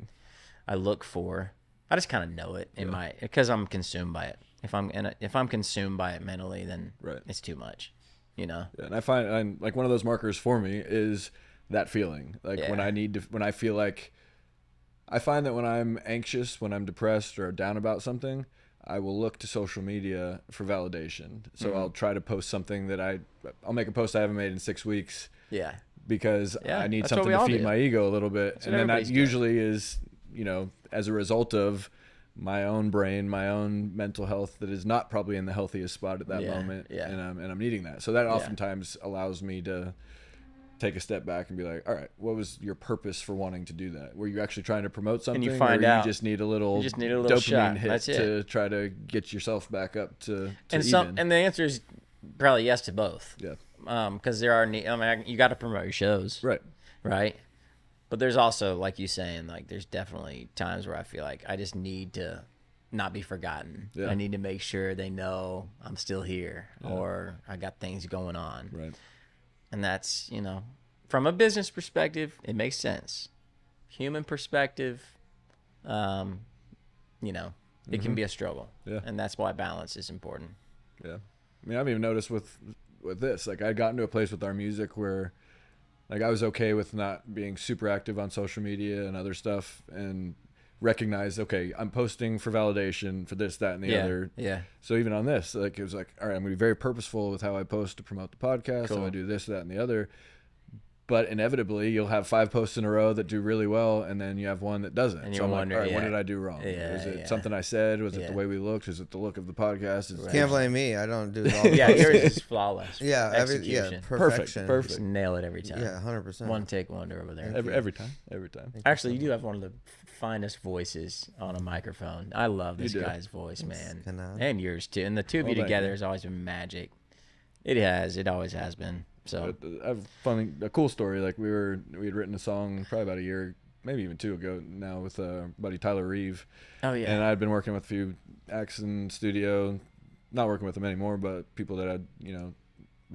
I look for. I just kind of know it because I'm consumed by it. If I'm consumed by it mentally, then it's too much, Yeah, and I find like one of those markers for me is that feeling. Like when I feel like, I find that when I'm anxious, when I'm depressed or down about something, I will look to social media for validation. So I'll try to post something that I'll make a post I haven't made in 6 weeks. Yeah. Because I need something to feed my ego a little bit. And then that usually is, as a result of my own brain, my own mental health that is not probably in the healthiest spot at that moment. Yeah. And I'm needing that. So that oftentimes allows me to take a step back and be like, all right, what was your purpose for wanting to do that? Were you actually trying to promote something? And you find out. You just need a little dopamine shot. Hit to try to get yourself back up to even. And the answer is probably yes to both. Yeah. Because there are, you got to promote your shows. Right. But there's also, like you saying, like there's definitely times where I feel like I just need to not be forgotten. Yeah. I need to make sure they know I'm still here or I got things going on. Right. And that's, from a business perspective, it makes sense. Human perspective, it can be a struggle. Yeah. And that's why balance is important. Yeah. I mean, I've even noticed with this, like I got into a place with our music where like I was okay with not being super active on social media and other stuff and recognized, okay, I'm posting for validation for this, that, and the other. Yeah. So even on this, like it was like, all right, I'm gonna be very purposeful with how I post to promote the podcast. Cool. How I do this, that, and the other. But inevitably, you'll have 5 posts in a row that do really well, and then you have one that doesn't. And so I'm like, all right, what did I do wrong? Is it something I said? Was it the way we looked? Is it the look of the podcast? Can't blame me. I don't do it all. Yours is flawless. Execution. Perfect. Just nail it every time. Yeah, 100%. One take wonder over there. Every time. Actually, you do have one of the finest voices on a microphone. I love this guy's voice, man. And yours too. And the two of you together has always been magic. It always has been. So I have a cool story. Like we had written a song probably about a year, maybe even 2 ago now with buddy Tyler Reeve. Oh yeah. And I had been working with a few acts in studio, not working with them anymore, but people that had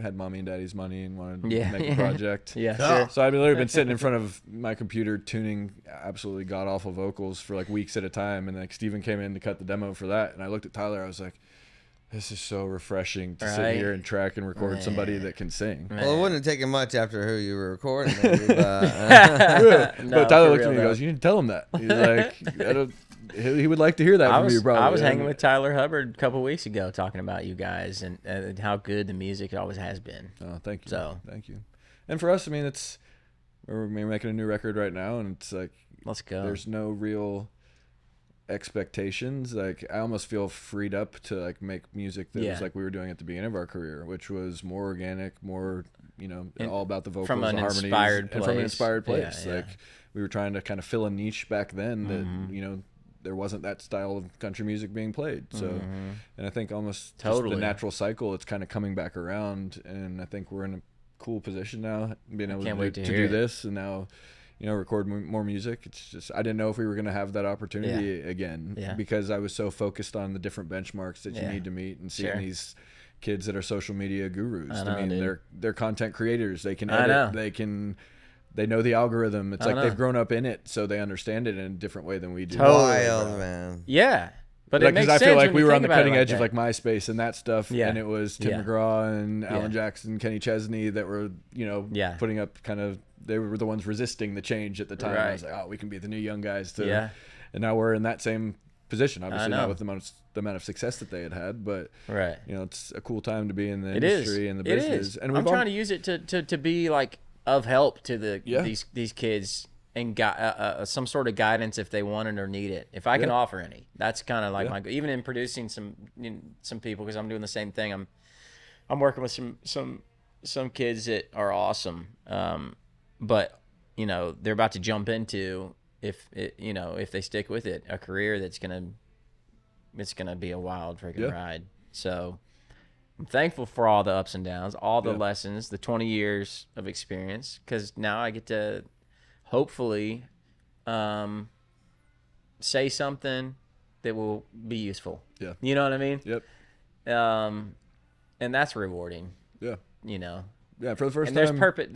had mommy and daddy's money and wanted to make a project. Yeah, sure. So I've literally been sitting in front of my computer tuning absolutely god awful vocals for like weeks at a time. And like Steven came in to cut the demo for that, and I looked at Tyler. I was like, this is so refreshing to sit here and track and record somebody that can sing. Well, it wouldn't have taken much after who you were recording. But Tyler looked at me and goes, you need to tell him that. He's like, he would like to hear that from you, probably. I was hanging with Tyler Hubbard a couple weeks ago talking about you guys and how good the music always has been. Oh, thank you. So thank you. And for us, I mean, we're making a new record right now, and it's like, let's go. There's no real expectations. Like I almost feel freed up to like make music that was like we were doing at the beginning of our career, which was more organic, more all about the vocals, from an the harmonies, inspired place. And from an inspired place. Yeah. Like we were trying to kind of fill a niche back then that there wasn't that style of country music being played. So and I think almost just the natural cycle, it's kind of coming back around, and I think we're in a cool position now, being able to do this, and now record more music. It's just I didn't know if we were going to have that opportunity again because I was so focused on the different benchmarks that you need to meet and seeing these kids that are social media gurus. I mean, they're content creators. They can edit. They know the algorithm. It's like they've grown up in it, so they understand it in a different way than we do. Wild, man. Yeah. But it because makes I feel sense like when we you were on think the about it cutting like edge of that. like MySpace and that stuff, Yeah. and it was Tim Yeah. McGraw and Yeah. Alan Jackson, Kenny Chesney that were Yeah. putting up kind of, they were the ones resisting the change at the time. I Right. was like, oh, we can be the new young guys too. Yeah. And now we're in that same position. Obviously know. not with the amount of success that they had, but Right. it's a cool time to be in the It is. industry and the It business. is. And I'm trying to use it to be like of help to these kids and some sort of guidance if they want it or need it. If I can offer any, that's kind of like my, even in producing some people, because I'm doing the same thing. I'm working with some kids that are awesome, but they're about to jump into, if they stick with it, a career that's gonna be a wild freaking ride. So I'm thankful for all the ups and downs, all the lessons, the 20 years of experience, because now I get to hopefully say something that will be useful. Yeah. You know what I mean? Yep. And that's rewarding. Yeah. Yeah, for the first and time. there's purpose.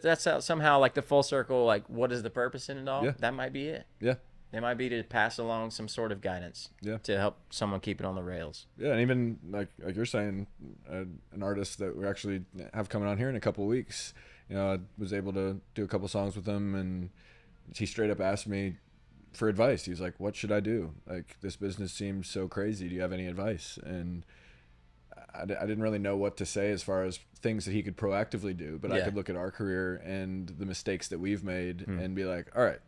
That's how, somehow like the full circle. Like, what is the purpose in it all? Yeah. That might be it. Yeah. It might be to pass along some sort of guidance. Yeah. To help someone keep it on the rails. Yeah, and even like you're saying, an artist that we actually have coming on here in a couple of weeks. I was able to do a couple songs with him, and he straight up asked me for advice. He's like, "What should I do? Like, this business seems so crazy. Do you have any advice?" And I didn't really know what to say as far as things that he could proactively do, but I could look at our career and the mistakes that we've made and be like, all right,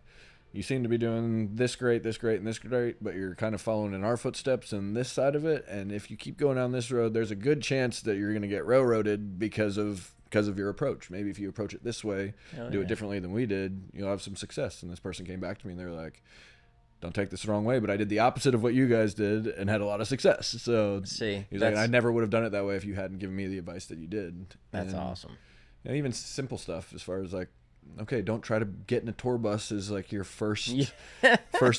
you seem to be doing this great, this great, and this great, but you're kind of following in our footsteps and this side of it. And if you keep going down this road, there's a good chance that you're going to get railroaded because of your approach. Maybe if you approach it this way, do it differently than we did, you'll have some success. And this person came back to me and they were like, don't take this the wrong way, but I did the opposite of what you guys did and had a lot of success. So he's like, I never would have done it that way if you hadn't given me the advice that you did. That's awesome. Even simple stuff as far as like, okay, don't try to get in a tour bus is like your first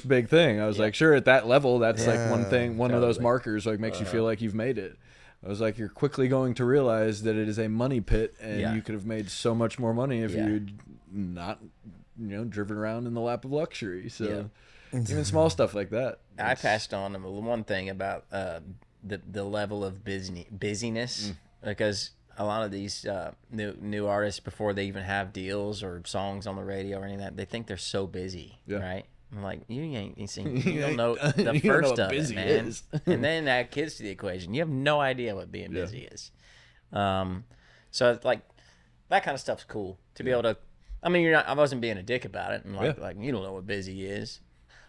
big thing. I was like, sure, at that level, that's like one of those markers, like makes you feel like you've made it. I was like, you're quickly going to realize that it is a money pit, and you could have made so much more money if you'd not, driven around in the lap of luxury. So even small stuff like that. I passed on them one thing about the level of busyness, because a lot of these new artists, before they even have deals or songs on the radio or anything like that, they think they're so busy, right? I'm like, you don't know the first of it, man. And then add kids to the equation. You have no idea what being busy is. So it's like that kind of stuff's cool to be able to. I mean, I wasn't being a dick about it, and like you don't know what busy is.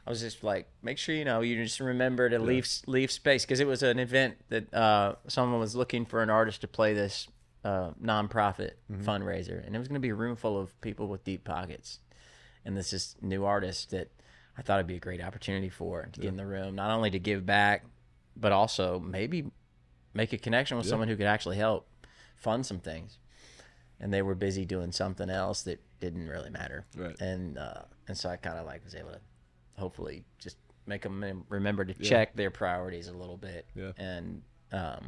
I was just like, make sure you just remember to leave space, because it was an event that someone was looking for an artist to play this nonprofit fundraiser, and it was going to be a room full of people with deep pockets, and this is new artist that I thought it'd be a great opportunity for to get in the room, not only to give back, but also maybe make a connection with someone who could actually help fund some things. And they were busy doing something else that didn't really matter, right? And so I kind of like was able to hopefully just make them remember to check their priorities a little bit. And I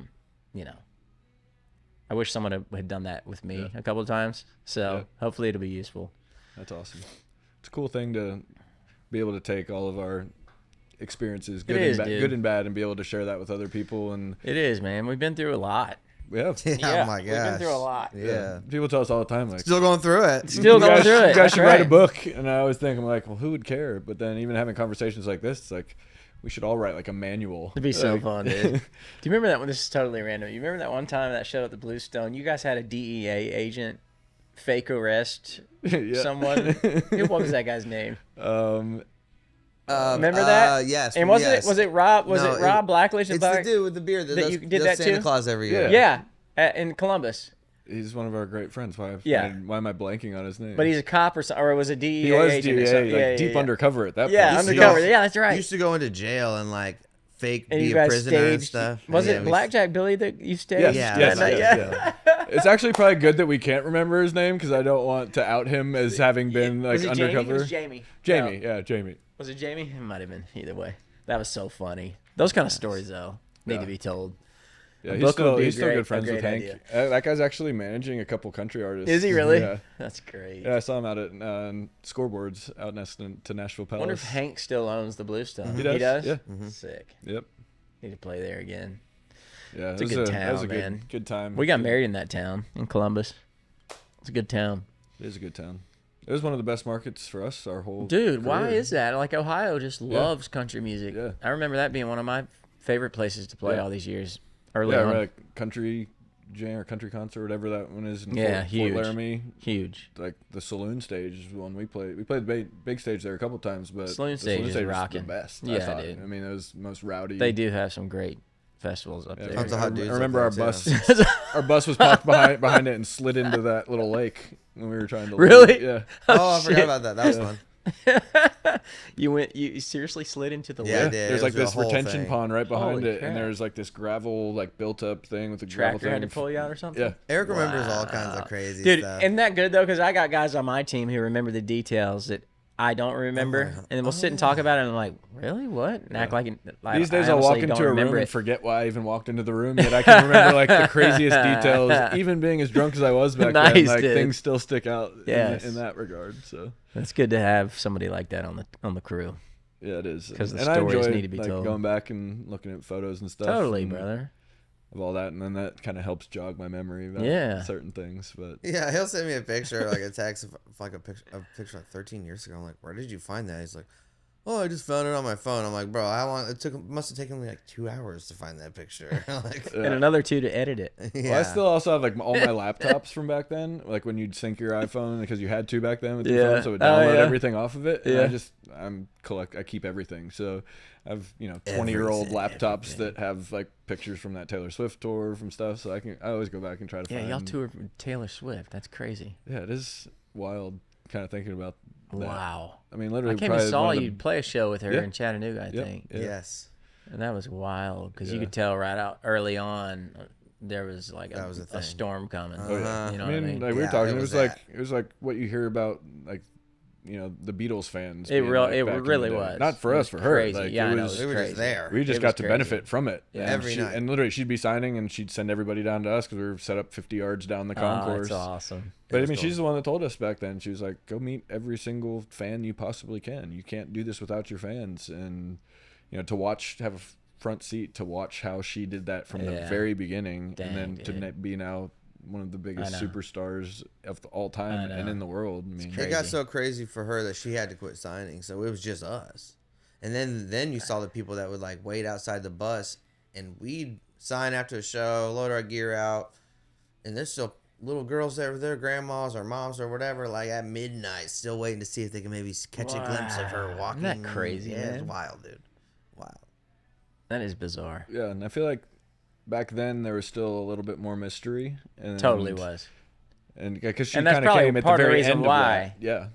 wish someone had done that with me a couple of times. So hopefully it'll be useful. That's awesome. It's a cool thing to be able to take all of our experiences, good and bad, and be able to share that with other people. And it is, man. We've been through a lot. We have. Oh my gosh. We've been through a lot. Yeah. People tell us all the time, like, Still going through it. Still going through it. You guys should write a book. And I always think, I'm like, well, who would care? But then even having conversations like this, it's like, we should all write like a manual. It'd be so fun, dude. Do you remember that one? This is totally random. You remember that one time that show at the Bluestone? You guys had a DEA agent fake arrest someone. What was that guy's name? Remember that? Yes. And was it Rob? Was it Rob Blackledge? It's the dude with the beard that you did that Santa too? Claus every year. Yeah, in Columbus. He's one of our great friends. Why am I blanking on his name? But he's a cop or was a DEA he was agent DEA, or something. like deep undercover at that point. Yeah, undercover. Yeah, that's right. He used to go into jail and like fake And be you a guys prisoner and staged. stuff. Was it Blackjack Billy that you staged? Yes. It's actually probably good that we can't remember his name, because I don't want to out him as having been like undercover. It was Jamie. Jamie, No. yeah, Jamie. Was it Jamie? It might have been. Either way, that was so funny. Those kind of stories though need to be told. Yeah, A he's book still would be he's still great- good a friends with great Hank. That guy's actually managing a couple country artists. Is he really? Yeah. That's great. Yeah, I saw him out at Scoreboards out to Nashville I wonder Palace. if Hank still owns the Blue Stuff. He does, yeah. Sick. Yep. Need to play there again. Yeah, It's a good that was town, man. Good time. We got married in that town in Columbus. It's a good town. It is a good town. It was one of the best markets for us. Our whole Dude, why career. is that? Like, Ohio just loves country music. Yeah. I remember that being one of my favorite places to play all these years. Early Yeah, on. like country jam or country concert, whatever that one is in huge. Fort Laramie. Huge. Like the saloon stage is one we played. We played the big stage there a couple times, but Saloon the stage is was rocking. the best. Yeah, I thought. dude. I mean, it was most rowdy. They do have some great festivals up there. Tons of hot dudes I remember up our there, bus. too. Our bus was parked behind it and slid into that little lake when we were trying to. Really? Leave. Yeah. Oh, I shit. forgot about that. That was fun. You seriously slid into the Yeah, I lake? did. There's It like was a this whole retention thing. pond right behind Holy it, crap. and there's like this gravel like built up thing with the gravel Tractor had to thing. pull you out or something? Yeah. Eric remembers all kinds of crazy Dude, stuff. isn't that good though? Because I got guys on my team who remember the details that I don't remember, and then we'll sit and talk about it, and I'm like, really? What? And act like These days I I'll walk honestly don't into a room remember and it. forget why I even walked into the room, yet I can remember like the craziest details. Even being as drunk as I was back then, Nice, like dude. things still stick out Yes. in that regard. So It's good to have somebody like that on the crew. yeah, it is. 'Cause the and I stories enjoy need to be like told. going back and looking at photos and stuff. Totally, and brother. Of all that, and then that kind of helps jog my memory about Yeah. certain things. But Yeah, he'll send me a picture, like a text, of like a picture like 13 years ago. I'm like, where did you find that? He's like, oh, I just found it on my phone. I'm like, bro, how long? Must have taken me like 2 hours to find that picture. Like, And another 2 to edit it. yeah. Well, I still also have like all my laptops from back then, like when you'd sync your iPhone because you had to back then with your Yeah. phone, so it would Oh, download yeah. everything off of it. And Yeah. I keep everything. So I've 20-year-old Everything, laptops that have like pictures from that Taylor Swift tour from stuff. So I always go back and try to Yeah, find. y'all toured with Taylor Swift. That's crazy. Yeah, it is wild, kind of thinking about that. Wow. I mean, I literally, came and probably saw one of you play a show with her Yeah. in Chattanooga, I Yep. think. Yeah. Yes. And that was wild because you Yeah. could tell right out early on there was like That was a thing. storm coming. Oh, yeah. You know I what I mean, mean? like we were Yeah, talking, it it was was like what you hear about like the Beatles fans. It being real- like it back in the really day. was. Not for It us, was for her. crazy. Like, Yeah, I it know, was, it We were crazy. just there. we just It got was to crazy. benefit from it. Yeah. Every night. And literally, she'd be signing, and she'd send everybody down to us because we were set up 50 yards down the concourse. That's awesome. But I was mean, cool. she's the one that told us back then. She was like, "Go meet every single fan you possibly can. You can't do this without your fans." And have a front seat to watch how she did that from the Yeah. very beginning, Dang, and then to dude. be now one of the biggest know. superstars of all time I and know. in the world. I mean, It got crazy. so crazy for her that she had to quit signing, so it was just us. And then you saw the people that would like wait outside the bus, and we'd sign after the show, load our gear out, and there's still little girls there with their grandmas or moms or whatever, like at midnight, still waiting to see if they can maybe catch a glimpse of her Wow. walking. Isn't that crazy, Yeah, it's man? wild, dude. Wild. That is bizarre. yeah, and I feel like back then there was still a little bit more mystery. And, Totally was. And because she And that's kind of probably came at the part of the very reason end why. of that. Yeah.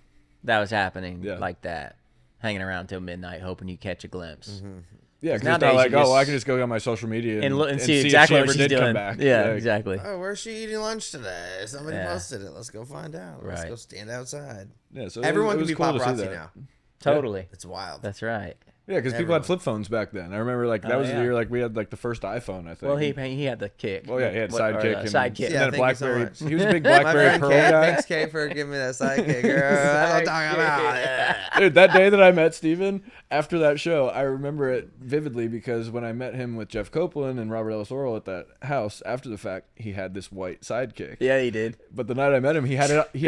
That was happening Yeah. like that. Hanging around till midnight, hoping you catch a glimpse. Yeah, because it's nowadays not like, you oh, well, I just- can just go on my social media And look and see if exactly she what ever she's did come doing. back. Yeah, Like, exactly. Oh, where's she eating lunch today? Somebody Yeah. posted it. Let's go find out. Let's Right. go stand outside. Yeah, so Everyone it can was be cool to see paparazzi that. now. Totally. It's wild. That's right. Yeah, because people had flip phones back then. I remember like that Oh, was the yeah. year like we had like the first iPhone. I think. Well, he had the kick. Well, yeah, he had What- or, Sidekick. uh, and, Sidekick. Yeah, And then a thank you so BlackBerry. much. He was a big My BlackBerry friend Pearl Kay, guy. thanks Kay for giving me that sidekick. Girl. That's what I'm talking about. Dude, that day that I met Steven, after that show, I remember it vividly because when I met him with Jeff Copeland and Robert Ellis Orwell at that house, after the fact, he had this white Sidekick. Yeah, he did. But the night I met him, he had it on his he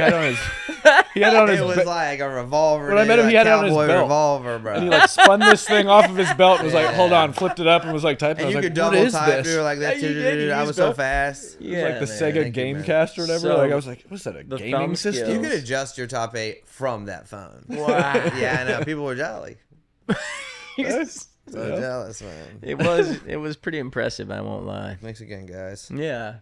had it on his It was be- like a revolver. When I met him, dude, he like had it on his cowboy belt. revolver, bro. and he like spun this thing off of his belt and was like, Yeah. hold on, flipped it up and was like typing. and I you was could like, what double is type, this? dude, like that. Yeah, you did. You I was used so both. fast. It was Yeah, like the man. Sega Thank you, man. Gamecast or whatever. So, like I was like, what's that, a the gaming thumb system? You skills. could adjust your top 8 from that phone. Wow. Yeah, I know. People were jolly. Yes. So Yeah. jealous, man. It was pretty impressive. I won't lie. Thanks again, guys. Yeah.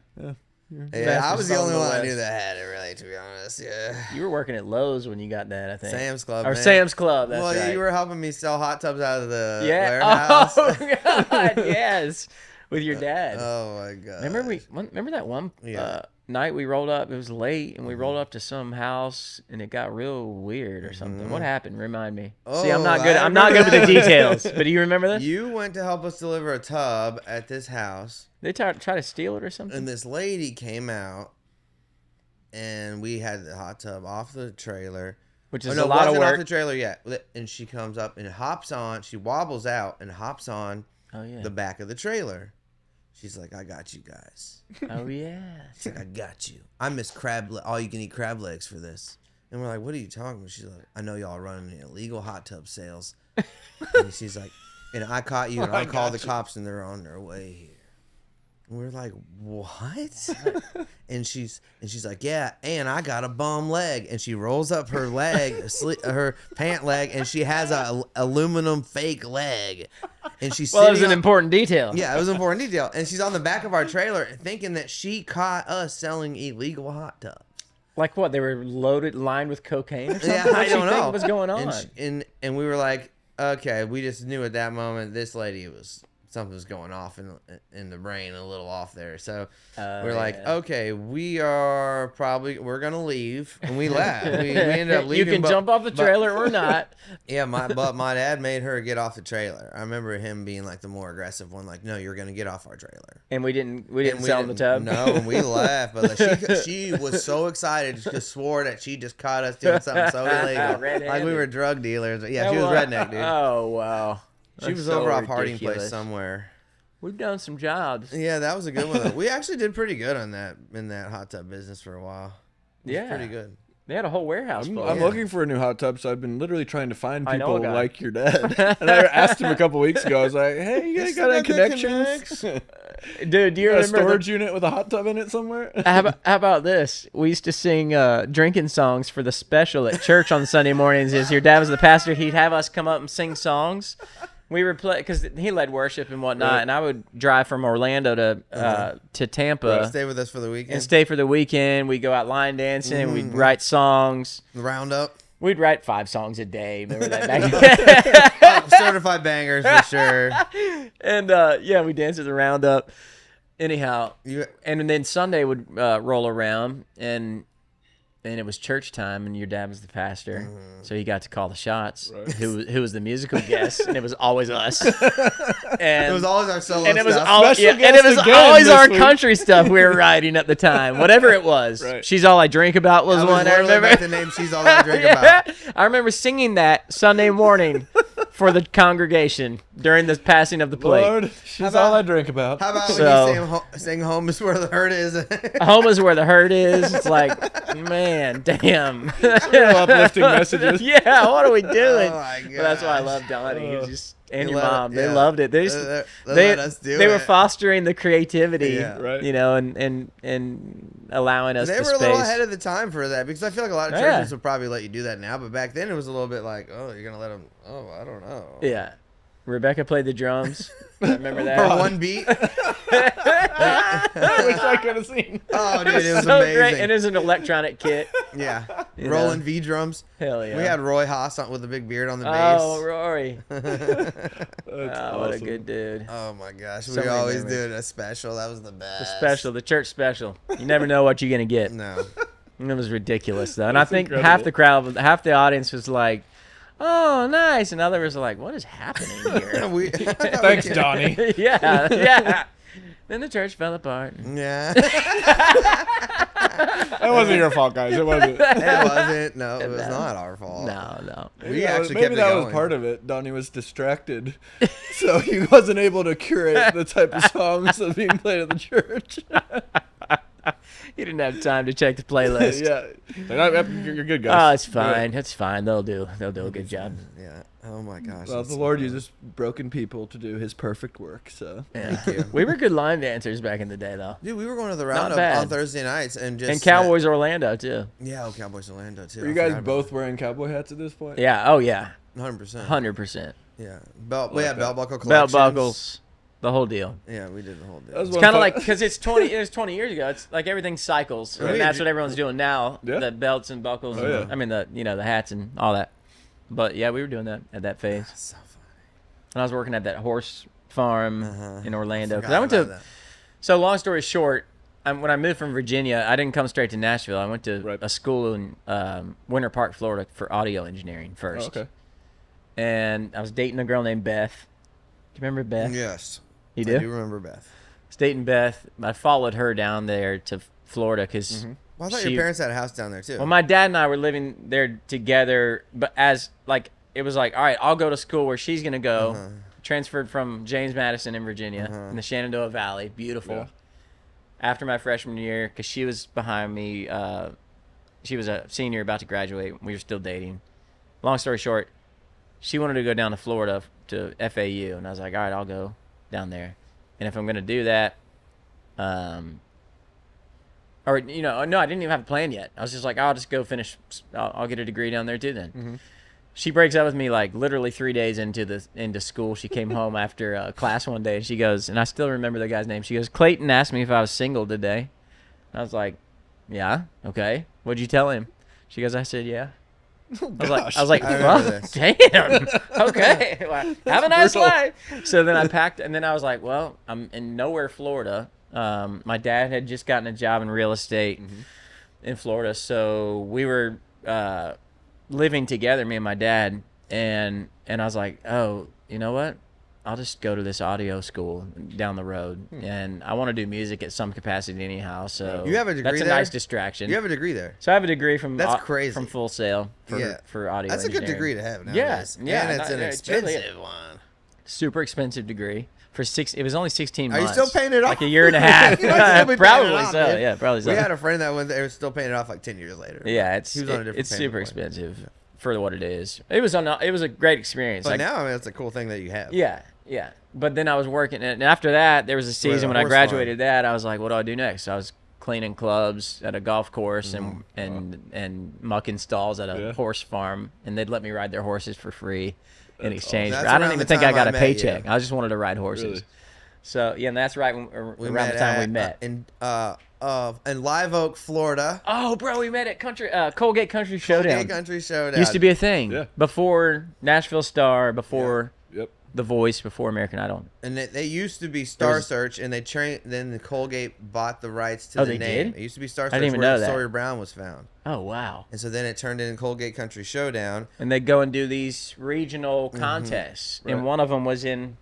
Yeah, Fastest I was the phone only in the one I West. knew that had it, really, to be honest. Yeah. You were working at Lowe's when you got that, I think. Sam's Club. Or man. Sam's Club. That's well, right. you were helping me sell hot tubs out of the Yeah. warehouse. Oh God. Yes. With your dad. Oh my god. Remember that one? Yeah. night we rolled up, it was late, and we rolled up to some house, and it got real weird or something. What happened? Remind me. See, I'm not good. I'm not good with the details. But do you remember this? You went to help us deliver a tub at this house. They try to steal it or something. And this lady came out, and we had the hot tub off the trailer. Which is a lot of work. Off the trailer yet. And she comes up and hops on. She wobbles out and hops on the back of the trailer. She's like, I got you guys. Oh, yeah. She's like, I got you. I miss all you can eat crab legs for this. And we're like, what are you talking about? She's like, I know y'all running illegal hot tub sales. And she's like, and I caught you, and I called the cops, and they're on their way here. And we're like, what? and she's like, yeah, and I got a bum leg. And she rolls up her leg, her pant leg, and she has a aluminum fake leg. And she's well, it was an important detail. Yeah, it was an important detail. And she's on the back of our trailer thinking that she caught us selling illegal hot tubs. Like what? They were lined with cocaine or something? Yeah, I don't know. What was going on? And we were like, okay, we just knew at that moment this lady something was going off in the brain, a little off there. So we're like, okay, we're gonna leave, and we left. We ended up leaving. You can jump off the trailer or not. Yeah, but my dad made her get off the trailer. I remember him being like the more aggressive one, like, no, you're gonna get off our trailer. And we didn't sell the tub. No, and we left. But like, she was so excited, she just swore that she just caught us doing something so illegal, like we were drug dealers. Yeah, she was redneck, dude. Oh wow. She was over off Harding Place somewhere. We've done some jobs. Yeah, that was a good one. We actually did pretty good on that in that hot tub business for a while. Yeah, pretty good. They had a whole warehouse full. I'm looking for a new hot tub, so I've been literally trying to find people like your dad. And I asked him a couple weeks ago. I was like, "Hey, you guys got any connections?" Dude, do you remember a storage unit with a hot tub in it somewhere? How about this? We used to sing drinking songs for the special at church on Sunday mornings. As your dad was the pastor, he'd have us come up and sing songs. We would play because he led worship and whatnot, and I would drive from Orlando to Tampa. Stay with us for the weekend. And stay for the weekend. We'd go out line dancing. And we'd write songs. Roundup. We'd write 5 songs a day. Remember that back then? Certified bangers for sure. And we danced at the Roundup. Anyhow, and then Sunday would roll around, and it was church time, and your dad was the pastor, so he got to call the shots. Right. Who was the musical guest, and it was always us. And it was always our solo and it was stuff. And it was always our country stuff we were writing at the time, whatever it was. Right. She's All I Drink About was one. I remember the name. She's All I Drink About. I remember singing that Sunday morning for the congregation during the passing of the plate. Lord, she's all I drink about. How about when you sing "Home is where the hurt is"? Home is where the hurt is. It's like, man, damn. Real uplifting messages. Yeah, what are we doing? Oh my God. But that's why I love Donnie. He was just and your mom. They loved it. They let us do they it. were fostering the creativity, right. you know, and allowing us. They the were a little space. ahead of the time for that, because I feel like a lot of churches would probably let you do that now, but back then it was a little bit like, oh, you're gonna let them? Oh, I don't know. Yeah. Rebecca played the drums. I remember that. For one beat. I wish I could have seen. Oh, dude, it was so amazing. Great. And it was an electronic kit. Yeah. Rolling V drums. Hell yeah. We had Roy Haas with a big beard on the bass. Oh, Rory. Awesome. What a good dude. Oh my gosh. So we always memories. did a special. That was the best. The church special. You never know what you're going to get. No. It was ridiculous, though. And I think half the audience was like, oh, nice. And others were like, what is happening here? Thanks, Donnie. Yeah. Then the church fell apart. Yeah. That wasn't your fault, guys. It wasn't. It wasn't. No, it was not our fault. No. We actually maybe kept that it going. was part of it. Donnie was distracted, so he wasn't able to curate the type of songs that were being played at the church. You didn't have time to check the playlist. Yeah, you're good, guys. Oh, it's fine. It's fine. They'll do a good job. Yeah. Oh my gosh. Well, the Lord uses broken people to do His perfect work. So yeah. Thank you. We were good line dancers back in the day, though. Dude, we were going to the Roundup on Thursday nights and Cowboys Orlando too. Yeah, Cowboys Orlando too. Are you guys both wearing cowboy hats at this point? Yeah. Oh yeah. 100%. 100%. Yeah. Belt buckle collections. Belt buckles. The whole deal. Yeah, we did the whole deal. It's kind of like, because it was 20 years ago. It's like everything cycles, and that's what everyone's doing now. Yeah. The belts and buckles. Oh, yeah. I mean the haats and all that. But yeah, we were doing that at that phase. That's so funny. And I was working at that horse farm in Orlando. I Because I went to. that. So long story short, when I moved from Virginia, I didn't come straight to Nashville. I went to a school in Winter Park, Florida, for audio engineering first. Oh, okay. And I was dating a girl named Beth. Do you remember Beth? Yes. You do? I do remember Beth. I was dating Beth. I followed her down there to Florida because Well, I thought your parents had a house down there too. Well, my dad and I were living there together, but it was like, all right, I'll go to school where she's gonna go. Transferred from James Madison in Virginia in the Shenandoah Valley, beautiful. Yeah. After my freshman year, because she was behind me, she was a senior about to graduate. We were still dating. Long story short, she wanted to go down to Florida to FAU, and I was like, all right, I'll go down there. And if I'm gonna do that, no, I didn't even have a plan yet. I was just like, I'll just go finish. I'll get a degree down there too then. She breaks up with me like literally 3 days into school. She came home after class one day, and she goes, and I still remember the guy's name. She goes, Clayton asked me if I was single today. And I was like, yeah, okay. What'd you tell him? She goes, I said, yeah. I was like, well, damn. Okay. Well, have a nice life. So then I packed, and then I was like, well, I'm in nowhere, Florida. My dad had just gotten a job in real estate in Florida, so we were living together, me and my dad, and I was like, oh, you know what? I'll just go to this audio school down the road, and I want to do music at some capacity anyhow. So you have a degree that's a there? nice distraction. You have a degree there. So I have a degree from crazy. from Full Sail for audio. That's a good engineering. degree to have nowadays. Yeah, and it's an expensive really one. Super expensive degree for It was only 16 Are months. you still paying it off? Like a year and a half. You might still be paying it Probably off, so. man. Yeah, probably so. We had a friend that went there, was still paying it off like 10 years later. Yeah, He was on a different it's payment super plan. expensive for what it is. It was a great experience. But now, I mean, it's a cool thing that you have. Yeah. But then I was working, and after that, there was a season when I graduated that. I was like, what do I do next? So I was cleaning clubs at a golf course and mucking stalls at a horse farm, and they'd let me ride their horses for free in exchange. That's I don't around even the think I time got I a met paycheck. you. I just wanted to ride horses. Really? So yeah, and that's right around the time we met. In Live Oak, Florida. Oh, bro, we met at Colgate Country Showdown. Colgate Country Showdown. Used to be a thing. Yeah. Before Nashville Star, before Yep. The Voice, before American Idol. And they used to be Star Search, and then the Colgate bought the rights to the they name. did? It used to be Star Search I didn't even where know that. Sawyer Brown was found. Oh, wow. And so then it turned into Colgate Country Showdown. And they go and do these regional contests. Right. And one of them was in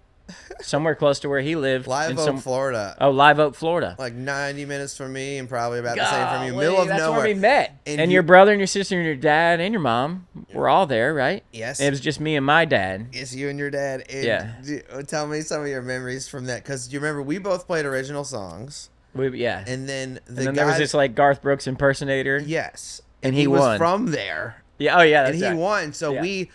somewhere close to where he lived. Live in Oak, Florida. Oh, Live Oak, Florida. Like 90 minutes from me and probably about the same from you. Middle of that's nowhere. where we met. And And you- your brother and your sister and your dad and your mom were all there, right? Yes. And it was just me and my dad. It's you and your dad. And Yeah. Tell me some of your memories from that. Because you remember, we both played original songs. Yeah. And then And then there was this like Garth Brooks impersonator. Yes. And he was won. from there. Yeah. Oh, yeah. And he That's right. won. So Yeah.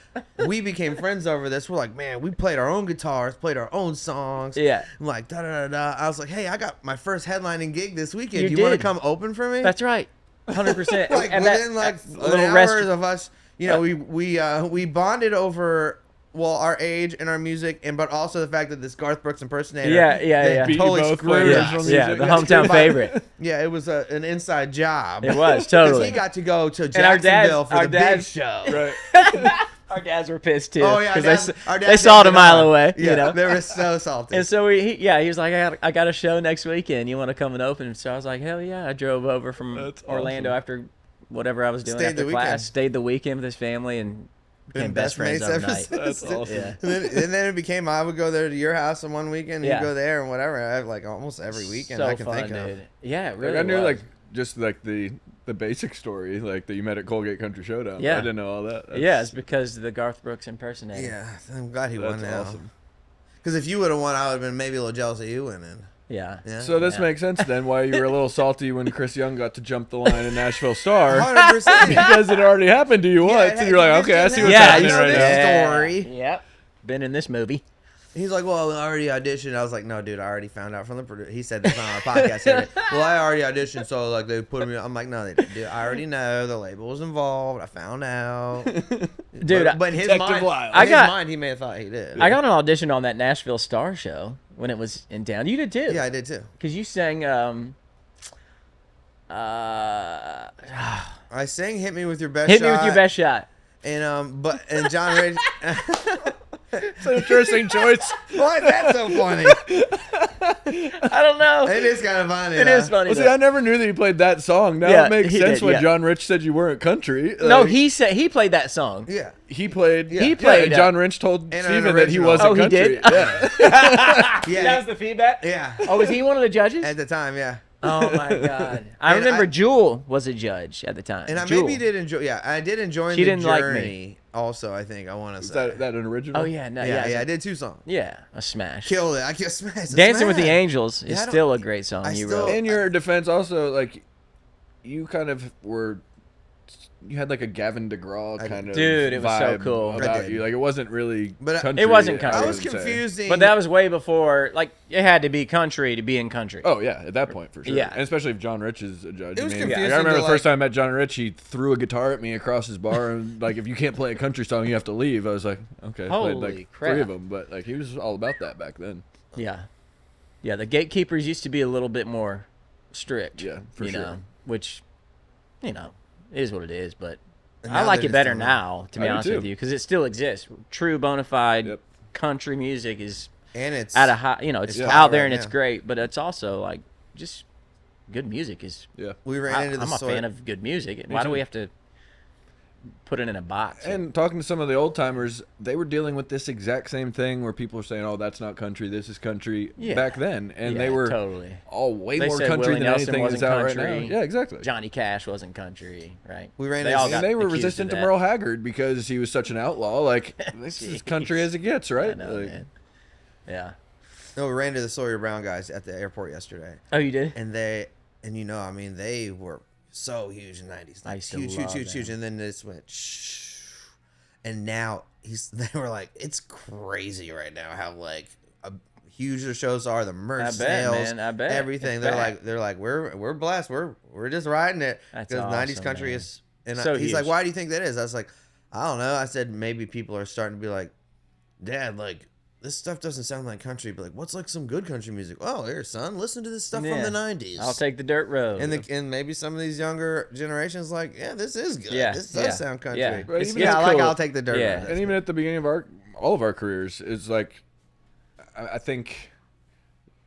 we became friends over this. We're like, man, we played our own guitars, played our own songs. Yeah. I'm like, da da da da. I was like, hey, I got my first headlining gig this weekend. You Do you want to did. come open for me? That's right. 100%. Like and within that, an little hours restaurant. of us, we bonded over our age and our music, but also the fact that this Garth Brooks impersonator, Yeah. Beat you totally both screwed playing us. original Yeah, music. the That's hometown good. favorite. Yeah, it was an inside job. It was, 'Cause totally. he got to go to And our dads- Jacksonville for our the big dads- show. Right. Our dads were pissed too. Oh yeah, because our they dads saw it jumped a mile on. away. Yeah, You know. they were so salty. And so he was like, I got a show next weekend. You want to come and open? So I was like, hell yeah. I drove over from That's Orlando awesome. after whatever I was doing Stayed after the class. weekend. Stayed the weekend with his family and became Been best friends mates ever overnight. since. That's awesome. Yeah. And then it became I would go there to your house on one weekend, and Yeah. you go there and whatever. I have like almost every weekend So I can fun, think dude. of. Yeah, it really Like, I knew was. like just like the basic story, like that you met at Colgate Country Showdown. Yeah. I didn't know all that. Yeah, it's because of the Garth Brooks impersonator. Yeah, I'm glad he won That's now. awesome. Because if you would have won, I would have been maybe a little jealous of you winning. Yeah. Yeah. So this Yeah. makes sense then why you were a little salty when Chris Young got to jump the line in Nashville Star 100%. because it already happened to you once, and you're like, okay, I see what's Yeah, happening you right know now. this story. Yep. Been in this movie. He's like, well, I already auditioned. I was like, no, dude, I already found out from the producer. He said this on our podcast. He said, well, I already auditioned, so like they put me. I'm like, no, they didn't. Dude, I already know the label was involved. I found out. Dude, but in his Detective mind, Lyle. I in got- his mind, he may have thought he did. I got an audition on that Nashville Star show when it was in town. You did too. Yeah, I did too. Because you sang, I sang "Hit Me with Your Best Hit Shot." Me With Your Best Shot. And John Ray. It's an interesting choice. Why is that so funny? I don't know. It is kind of funny. It is funny. Well, see, though. I never knew that he played that song. Now Yeah, it makes he sense did, when yeah. John Rich said you weren't country. No, Like, he said he played that song. Yeah. he played. He played, and John Rich told and Steven an that he original. wasn't Oh, he country. did? Yeah. Yeah. That was the feedback. Yeah. Oh, was he one of the judges? At the time, yeah. Oh my God! I And remember I- Jewel was a judge at the time. And I Jewel. maybe did enjoy. Yeah, I did enjoy She the didn't like journey. me. Also, I think I want to Is say that an original? Oh yeah, no, yeah. I did 2 songs. yeah, a smash. Killed it. I just smashed. Dancing with the Angels is Yeah, I don't- still a great song I you still- wrote. In your defense, also, like, you kind of were. You had like a Gavin DeGraw I kind did. of Dude, it was so vibe cool. I about did. you. Like, it wasn't really But country. It wasn't country. I was wouldn't say. confusing. But that was way before. Like it had to be country to be in country. Oh yeah, at that point for sure. Yeah. And especially if John Rich is a judge. It was I confusing remember to, the first like- time I met John Rich, he threw a guitar at me across his bar, and like, if you can't play a country song, you have to leave. I was like, okay. I played Holy like crap. 3 of them, but like he was all about that back then. Yeah, yeah. The gatekeepers used to be a little bit more strict. Yeah, for you sure. know, which, you know, is what it is. But And I now like they're it better just now, to be I do honest with too. you, because it still exists. True bona fide Yep. country music is and it's at a high. You know, it's it's out hot there right and it's now. great, but it's also like just good music is. Yeah. we ran into the I'm a Sawyer- fan of good music. Why do too. we have to put it in a box? And talking to some of the old timers, they were dealing with this exact same thing where people were saying, "Oh, that's not country. This is country." Yeah. Back then, and Yeah, they were totally. all way They more said country Willie than Nelson anything that's wasn't out right now. country. Yeah, exactly. Johnny Cash wasn't country, right? We ran They into- all And got And they were accused of resistant to that. Merle Haggard because he was such an outlaw. Like, this is as country as it gets, right? I know, Like, man. Yeah. No, we ran into the Sawyer Brown guys at the airport yesterday, Oh, you did? and you know, I mean, they were so huge in the 90s. I Like, used to huge, love huge, huge, them. and then this went shh. And now they were like, it's crazy right now how like huge the shows are, the merch I bet, sales, man, I bet. everything. It's They're back. like we're blessed. We're just riding it That's because 90s awesome, country man. is. And So he's like, huge. why do you think that is? I was like, I don't know. I said maybe people are starting to be like, Dad, like this stuff doesn't sound like country, but like what's like some good country music? Oh, here, son, listen to this stuff Yeah. from the 90s. I'll take the dirt road. And maybe some of these younger generations like, yeah, this is good. Yeah, This does yeah, sound country. yeah. But It's- even Yeah, it's I like cool. I'll take the dirt. Yeah. road. And even at the beginning of all of our careers, it's like, I think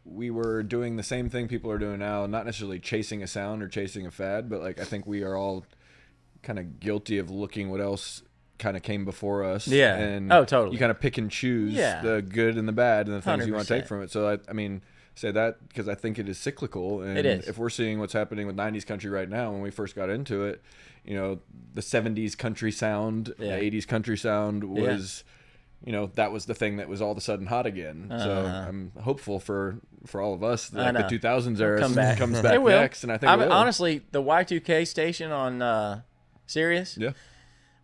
we were doing the same thing people are doing now, not necessarily chasing a sound or chasing a fad, but like I think we are all kind of guilty of looking what else kind of came before us. Yeah. And Oh, totally. you kind of pick and choose Yeah. the good and the bad and the things you want to 100%. take from it. So I mean, say that because I think it is cyclical. And It is. if we're seeing what's happening with 90s country right now, when we first got into it, you know, the 70s country sound, Yeah. the 80s country sound Yeah. was, you know, that was the thing that was all of a sudden hot again. So Uh-huh. I'm hopeful for all of us I that like know. the 2000s era Come back. comes It back will. next, and I think I it mean, will. honestly, the Y2K station on Sirius, Yeah.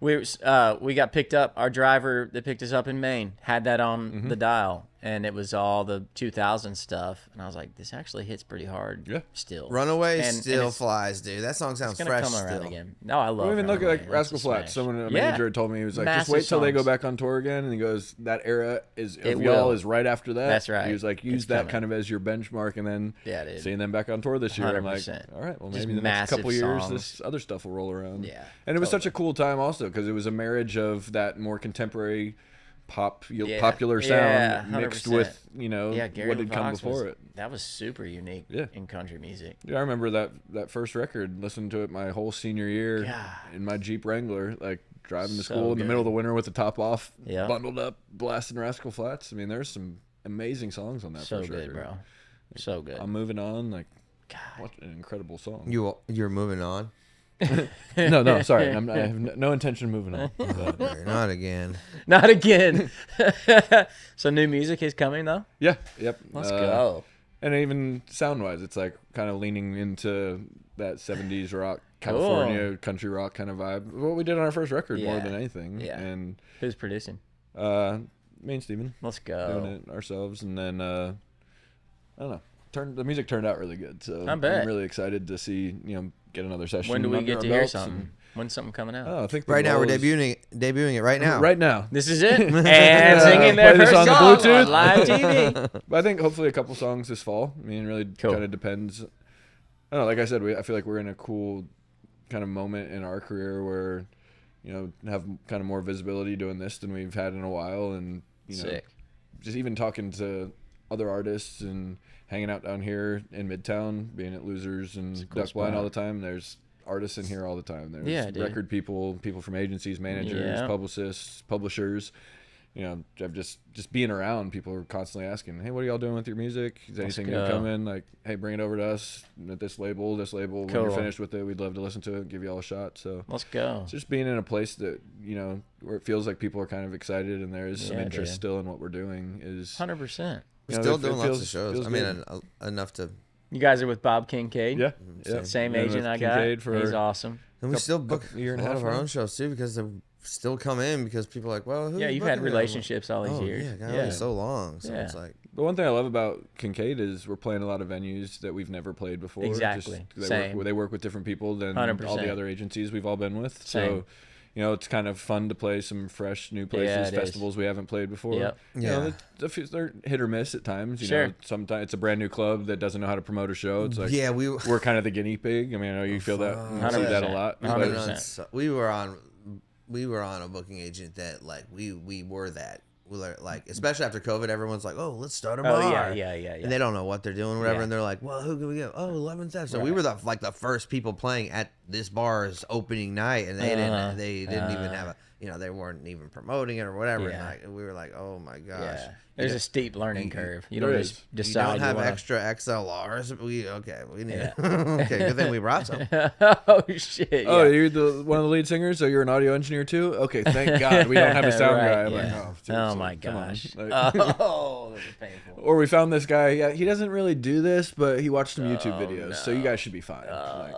we got picked up. Our driver that picked us up in Maine had that on Mm-hmm. the dial, and it was all the 2000 stuff. And I was like, this actually hits pretty hard. Yeah. Still. Runaway And still it's- flies, dude. That song sounds It's gonna fresh come around still. again. No, I love. Well, even look at Runaway. like That's Rascal a Flatts. smash. Someone, a Yeah. manager told me, he was like, just Massive wait till they go songs. back on tour again. And he goes, that era is It of y'all will. is right after that. That's right. He was like, use It's that coming. kind of as your benchmark, and then Yeah, dude. seeing them back on tour this year, I'm like, 100%. all right, well Just maybe the next couple massive years songs. this other stuff will roll around. Yeah, and it was such a cool time also because it was a marriage of that more contemporary Yeah. popular sound Yeah, mixed 100%. with Yeah, Gary what had come LaVox before was, it. That was super unique. Yeah. In country music. Yeah, I remember that first record. Listened to it my whole senior year God. in my Jeep Wrangler, like driving to So school in the good. middle of the winter with the top off, Yeah. bundled up, blasting Rascal Flatts. I mean, there's some amazing songs on that. So first good, record. bro. So good. I'm moving on. Like, God. what an incredible song. You're moving on. no, sorry. I have no intention of moving on. But, Not again. Not again. So new music is coming though. yeah, yep. Let's go. And even sound wise, it's like kind of leaning into that 70s rock, California country rock kind of vibe. What we did on our first record more Yeah. than anything. Yeah. And Who's producing? me and Steven Let's doing go. it ourselves. And then, I don't know, the music turned out really good. So I bet. I'm really excited to see, get another session. When do we under get our to hear belts something? and- When's something coming out? Oh, I think the Right now we're goal is- debuting it right now. Right now. This is it. And singing their Play this first on the song Bluetooth. on live TV. But I think hopefully a couple songs this fall. I mean, it really Cool. kind of depends. I don't know. Like I said, I feel like we're in a cool kind of moment in our career where, have kind of more visibility doing this than we've had in a while. And, Sick. just even talking to other artists and hanging out down here in Midtown, being at Losers and cool Duck Blind all spot. the time. There's artists in here all the time. There's Yeah, dude. record people from agencies, managers, Yeah. publicists, publishers. You know, I've just being around, people are constantly asking, "Hey, what are y'all doing with your music? Is anything new go. coming? Like, hey, bring it over to us at this label. When Cool. you're finished with it, we'd love to listen to it, give you all a shot." So Let's go. it's just being in a place that, you know, where it feels like people are kind of excited and there is some Yeah, interest dude. still in what we're doing is 100%. We're you know, still it doing lots feels- of shows. feels I mean, good. enough to. You guys are with Bob Kincaid. Yeah, yeah. Same Been agent with I got. Kincaid for He's awesome. And we still book couple- year and a a lot half of our now. own shows too because they still come in because people are like, well, who Yeah, are you you've had booking now? relationships all these Oh years. yeah, God, Yeah. so long. So Yeah. it's like, The one thing I love about Kincaid is we're playing a lot of venues that we've never played before. Exactly. Just, Same. they work with different people than all 100%. the other agencies we've all been with. Same. So, you know, it's kind of fun to play some fresh new places, it is. festivals we haven't played before. Yep. You Yeah. know, they're hit or miss at times. You Sure. know, sometimes it's a brand new club that doesn't know how to promote a show. It's like yeah, we're kind of the guinea pig. I mean, I know you feel that, you see that a 100%. lot. we 100%. were on a booking agent that like we were that. We were like, especially after COVID, everyone's like, oh, let's start a bar. Oh, yeah. And they don't know what they're doing, whatever. Yeah. And they're like, well, who can we get? Oh, 11th Ave. So we Right. were the first people playing at this bar's opening night, and they didn't even have a, you know, they weren't even promoting it or whatever. Yeah. And like, we were like, oh my gosh. Yeah. There's a steep learning curve. You there don't is. just You decide don't have wanna... extra XLRs. We need. Yeah. Okay, good thing we brought some. Oh, shit. Oh, yeah. you're one of the lead singers, so you're an audio engineer too? Okay, thank God we don't have a sound Right, guy. I'm yeah. like, Oh, seriously, my come on. gosh. Like- Oh, this is painful. Or we found this guy. Yeah, he doesn't really do this, but he watched some YouTube Oh, videos, so you guys should be fine. Like,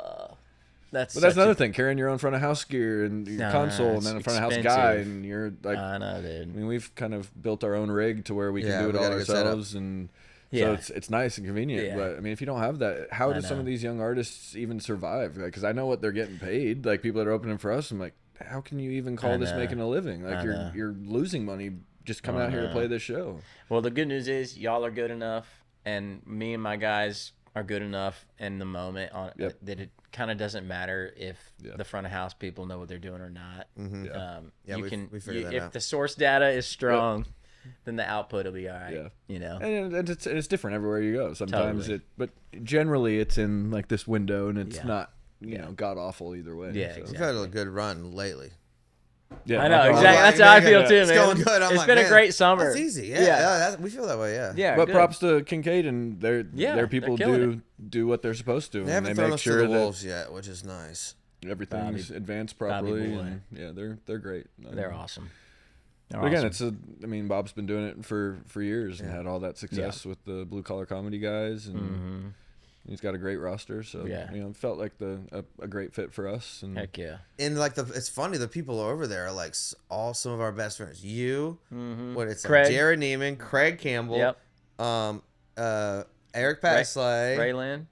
That's but that's such another thing: carrying your own front of house gear and your Nah, console, and it's then a front of house guy, expensive. and you're like, I know, I dude. mean, we've kind of built our own rig to where we can Yeah, do it we all got a good setup. ourselves, and Yeah. so it's nice and convenient. Yeah. But I mean, if you don't have that, how do some know. of these young artists even survive? Because I know what they're getting paid. Like people that are opening for us, I'm like, how can you even call this know. making a living? Like I know. you're losing money just coming out here to know. play this show. Well, the good news is y'all are good enough, and me and my guys are good enough in the moment Yep. that it kind of doesn't matter if Yeah. the front of house people know what they're doing or not. Yeah, You we- can we figured that if out. the source data is strong, then the output will be all right. Yeah. You know. And it's different everywhere you go. Sometimes Totally. but generally it's in like this window, and it's Yeah. not you know god awful either way. Yeah, so. We've had a good run lately. Yeah, I know no problem. exactly. That's how I feel too, man. It's going good. I'm It's like, been a man, great summer. That's easy. Yeah, Yeah. we feel that way. Yeah. Yeah, But good. props to Kincaid and Yeah, their they're people killing do what they're supposed to, They and haven't they thrown make us to sure the that wolves yet, which is nice. everything's advanced Bobby properly. boy. And yeah, they're great. They're awesome. They're But again, awesome. I mean, Bob's been doing it for years and had all that success with the blue collar comedy guys, and he's got a great roster. So Yeah. you know, it felt like a great fit for us. And Heck yeah. And like it's funny, the people over there are like all some of our best friends. You, what it's Craig. like Jared Neiman, Craig Campbell, Yep. Eric Pasley, Raylan.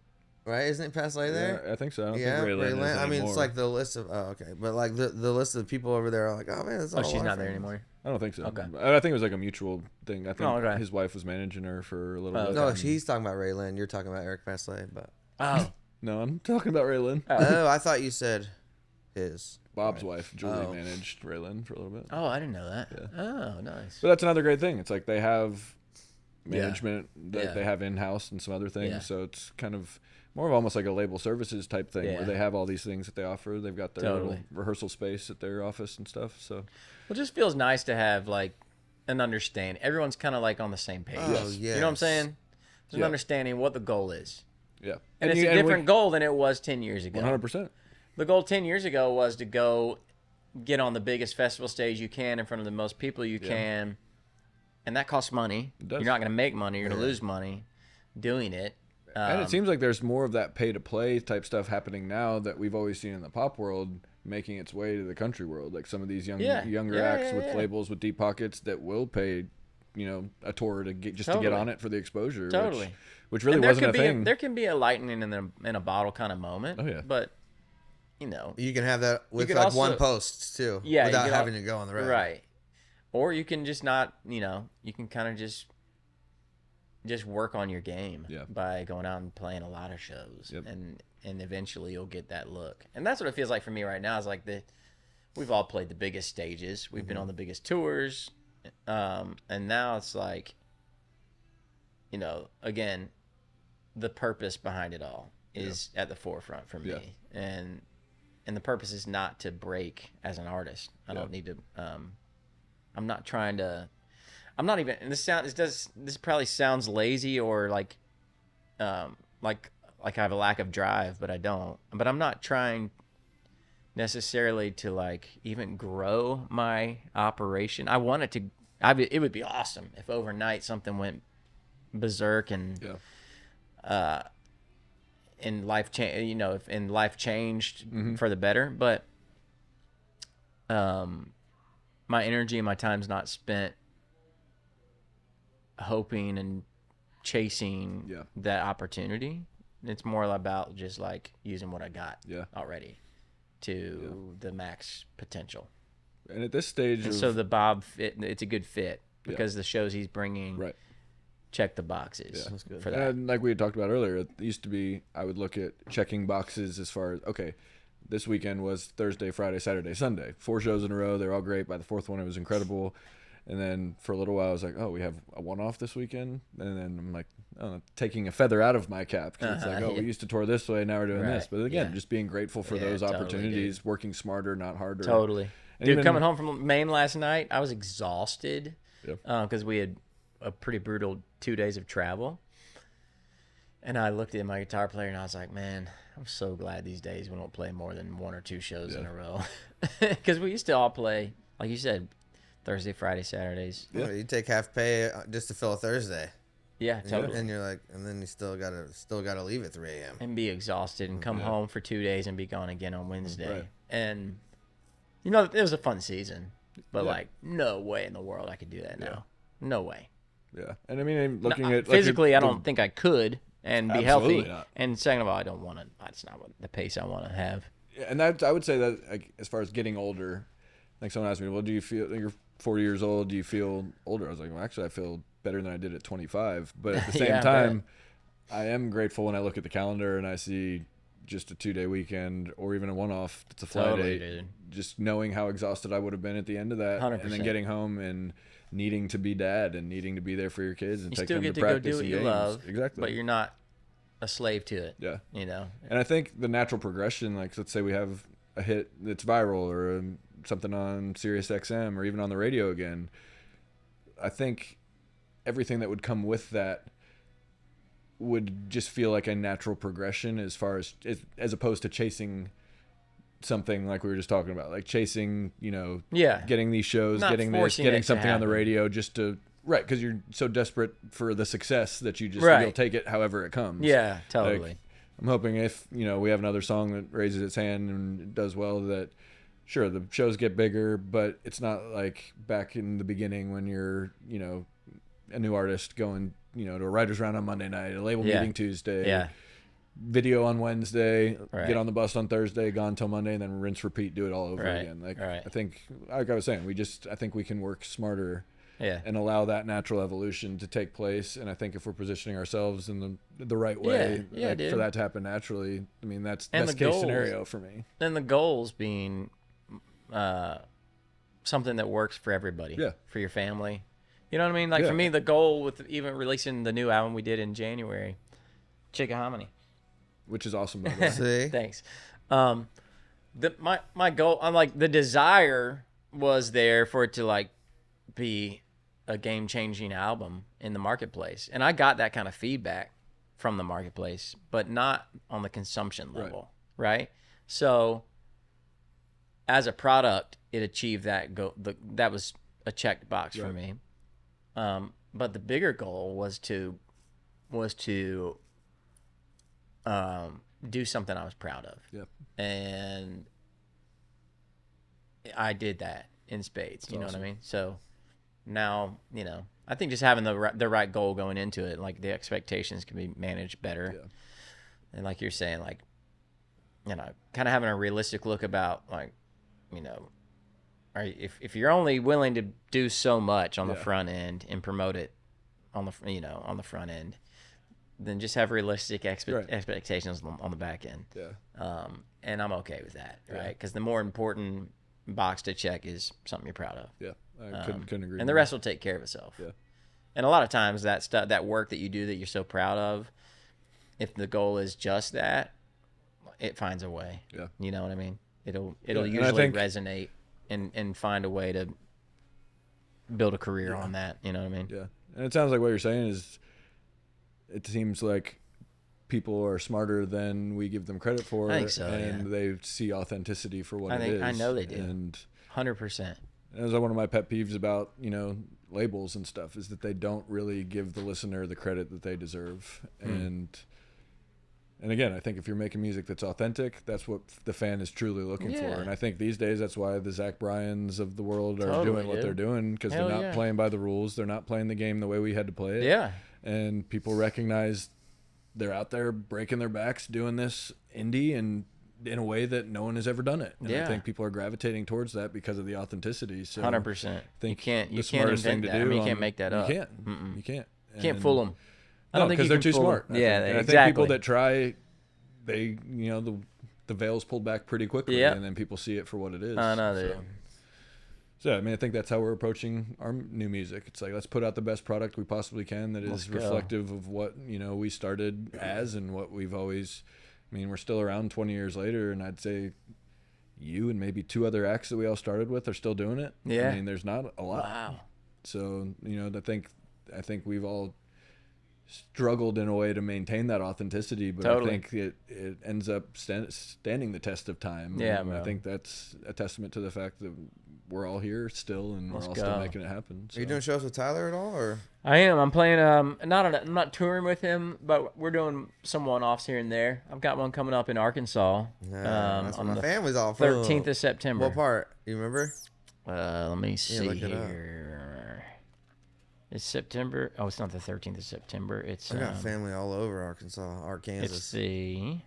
right? Isn't it Pasley there? yeah, I think so. I don't Yeah, think Raylan is Raylan. I mean, it's anymore. like the list of okay, but like the list of the people over there are like, oh man, it's all Oh, she's our not there friends. anymore. I don't think so. Okay. I think it was like a mutual thing. I think Oh, okay. his wife was managing her for a little Oh, bit. No, and- he's talking about Raylan. You're talking about Eric Pasley, but Oh. No, I'm talking about Raylan. oh, I thought you said his. Bob's wife, Julie, Oh. managed Raylan for a little bit. Oh, I didn't know that. Oh, nice. But that's another great thing. It's like they have management that Yeah. they have in house and some other things. Yeah. So it's kind of more of almost like a label services type thing Yeah. where they have all these things that they offer. They've got their little Totally. rehearsal space at their office and stuff. So Well, it just feels nice to have like an understanding. Everyone's kind of like on the same page. Oh, You know what I'm yes. saying? There's an Yeah. understanding what the goal is. yeah, And it's a different goal than it was 10 years ago. 100%. The goal 10 years ago was to go get on the biggest festival stage you can in front of the most people you can. And that costs money. It does. You're not going to make money. You're going to lose money doing it. And it seems like there's more of that pay to play type stuff happening now that we've always seen in the pop world making its way to the country world. Like some of these younger acts with labels with deep pockets that will pay, you know, a tour to get to get on it for the exposure. Totally. Which really And there wasn't can a be thing. there can be a lightning in a bottle kind of moment. Oh, yeah. But, you know. You can have that with could like also- one post too, Yeah, you without could having to go on the road. Right. Or you can just not, you know, you can kind of just work on your game by going out and playing a lot of shows. Yep. And eventually you'll get that look. And that's what it feels like for me right now is like we've all played the biggest stages. We've been on the biggest tours. And now it's like again, the purpose behind it all is at the forefront for me. Yeah. And the purpose is not to break as an artist. I don't need to, I'm not trying to, I'm not even, and this probably sounds lazy or like I have a lack of drive, but I don't. But I'm not trying necessarily to like even grow my operation. I want it to. It would be awesome if overnight something went berserk and in life if in life changed for the better. But my energy and my time's not spent hoping and chasing that opportunity. It's more about just like using what I got already to the max potential. And at this stage, so the Bob fit, it's a good fit because the shows he's bringing check the boxes for that. And like we had talked about earlier, it used to be I would look at checking boxes as far as, okay, this weekend was Thursday, Friday, Saturday, Sunday. 4 shows in a row. They're all great. By the 4th one, it was incredible. And then for a little while, I was like, oh, we have a one-off this weekend? And then I'm like, taking a feather out of my cap. Because it's like, we used to tour this way, now we're doing this. But again, just being grateful for those opportunities, working smarter, not harder. Totally. And dude, coming home from Maine last night, I was exhausted because we had a pretty brutal 2 days of travel. And I looked at my guitar player and I was like, man, I'm so glad these days we don't play more than 1 or 2 shows in a row. Because we used to all play, like you said, Thursday, Friday, Saturdays. Yeah, you take half pay just to fill a Thursday. Yeah, totally. And you're like, and then you still gotta leave at 3 a.m. and be exhausted and come home for 2 days and be gone again on Wednesday. Right. And it was a fun season, but like no way in the world I could do that now. No way. Yeah, and I mean, looking at physically, I don't think I could and be healthy. Not. And second of all, I don't want to. That's not what the pace I want to have. Yeah, and I would say that like, as far as getting older, like someone asked me, well, do you feel you're 40 years old? Do you feel older? I was like, well, actually, I feel better than I did at 25. But at the same time, I am grateful when I look at the calendar and I see just a 2-day weekend or even a one-off. It's a fly day. Dude. Just knowing how exhausted I would have been at the end of that, 100%. And then getting home and needing to be dad and needing to be there for your kids and take them to practice. You still get to go do what you love, exactly. But you're not a slave to it. Yeah, And I think the natural progression, like let's say we have a hit that's viral or something on Sirius XM or even on the radio again, I think everything that would come with that would just feel like a natural progression as far as opposed to chasing something like we were just talking about, like chasing, getting these shows, not getting this, getting something on the radio just to, because you're so desperate for the success that you just, you'll take it however it comes. Yeah, totally. Like, I'm hoping if, we have another song that raises its hand and does well, that sure, the shows get bigger, but it's not like back in the beginning when you're, a new artist going, to a writer's round on Monday night, a label meeting Tuesday, video on Wednesday, get on the bus on Thursday, gone till Monday, and then rinse, repeat, do it all over again. Like I think, like I was saying, I think we can work smarter and allow that natural evolution to take place. And I think if we're positioning ourselves in the right way for that to happen naturally, I mean, that's best case scenario for me. And the goals being something that works for everybody, for your family. You know what I mean? Like for me, the goal with even releasing the new album we did in January, Chickahominy, which is awesome. By the way. Thanks. My goal, I'm like the desire was there for it to like be a game changing album in the marketplace, and I got that kind of feedback from the marketplace, but not on the consumption level, right? So as a product, it achieved that that was a checked box for me. But the bigger goal was to do something I was proud of. Yep. And I did that in spades. You know what I mean? So now, I think just having the right goal going into it, like the expectations can be managed better. Yeah. And like you're saying, like, kind of having a realistic look about like, if you're only willing to do so much on the front end and promote it on the front end, then just have realistic expectations on the back end. Yeah. And I'm okay with that, right? Because the more important box to check is something you're proud of. Yeah, I couldn't agree. And the rest will take care of itself. Yeah. And a lot of times that stuff, that work that you do that you're so proud of, if the goal is just that, it finds a way. Yeah. You know what I mean? It'll Yeah, and I usually think- resonate and find a way to build a career on that. You know what I mean? Yeah. And it sounds like what you're saying is, it seems like people are smarter than we give them credit for. I think so, and they see authenticity for what it is. I know they do. And 100%. that was one of my pet peeves about, labels and stuff, is that they don't really give the listener the credit that they deserve. And again, I think if you're making music that's authentic, that's what the fan is truly looking for. And I think these days that's why the Zach Bryans of the world are doing what they're doing, because they're not playing by the rules. They're not playing the game the way we had to play it. Yeah. And people recognize they're out there breaking their backs doing this indie and in a way that no one has ever done it. And I think people are gravitating towards that because of the authenticity. So 100%. You can't smartest thing to invent that. do. I mean, you can't make that up. You can't. You can't. You can't fool them. I don't think because you they're can too fool smart. them. Yeah, and exactly. I think people that try, they the veil's pulled back pretty quickly, and then people see it for what it is. I know, dude. So I mean, I think that's how we're approaching our new music. It's like, let's put out the best product we possibly can that is reflective of what we started as and what we've always. I mean, we're still around 20 years later, and I'd say you and maybe 2 other acts that we all started with are still doing it. Yeah. I mean, there's not a lot. Wow. So I think we've all struggled in a way to maintain that authenticity, but I think it ends up standing the test of time. Yeah, and I think that's a testament to the fact that we're all here still, and we're all still making it happen. So. Are you doing shows with Tyler at all, or? I am. I'm playing. I'm not touring with him, but we're doing some one-offs here and there. I've got one coming up in Arkansas. That's where my family's all from. 13th of September. What part? You remember? Let me see look it up. here. It's September. Oh, it's not the 13th of September. It's I got family all over Arkansas, Arkansas. it's the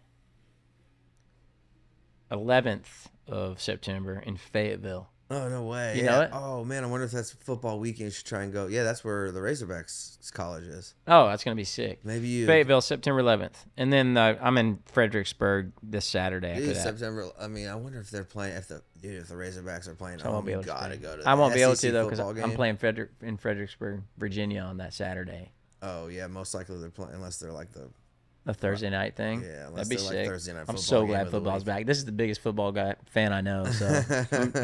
11th of September in Fayetteville. Oh, no way. You know it? Oh, man, I wonder if that's football weekend. You should try and go. Yeah, that's where the Razorbacks college is. Oh, that's going to be sick. Maybe you. Fayetteville, September 11th. And then I'm in Fredericksburg this Saturday after Dude, that. September. I mean, I wonder if they're playing. If the Razorbacks are playing, So I won't be able to gotta stay. go to. I won't be able SEC to, though, because football I'm game. playing in Fredericksburg, Virginia on that Saturday. Oh, yeah, most likely they're playing, unless they're like the. A Thursday night thing. Yeah, that'd unless be they're like sick. Thursday night I'm football so game glad of the football's week. back. This is the biggest football fan I know. So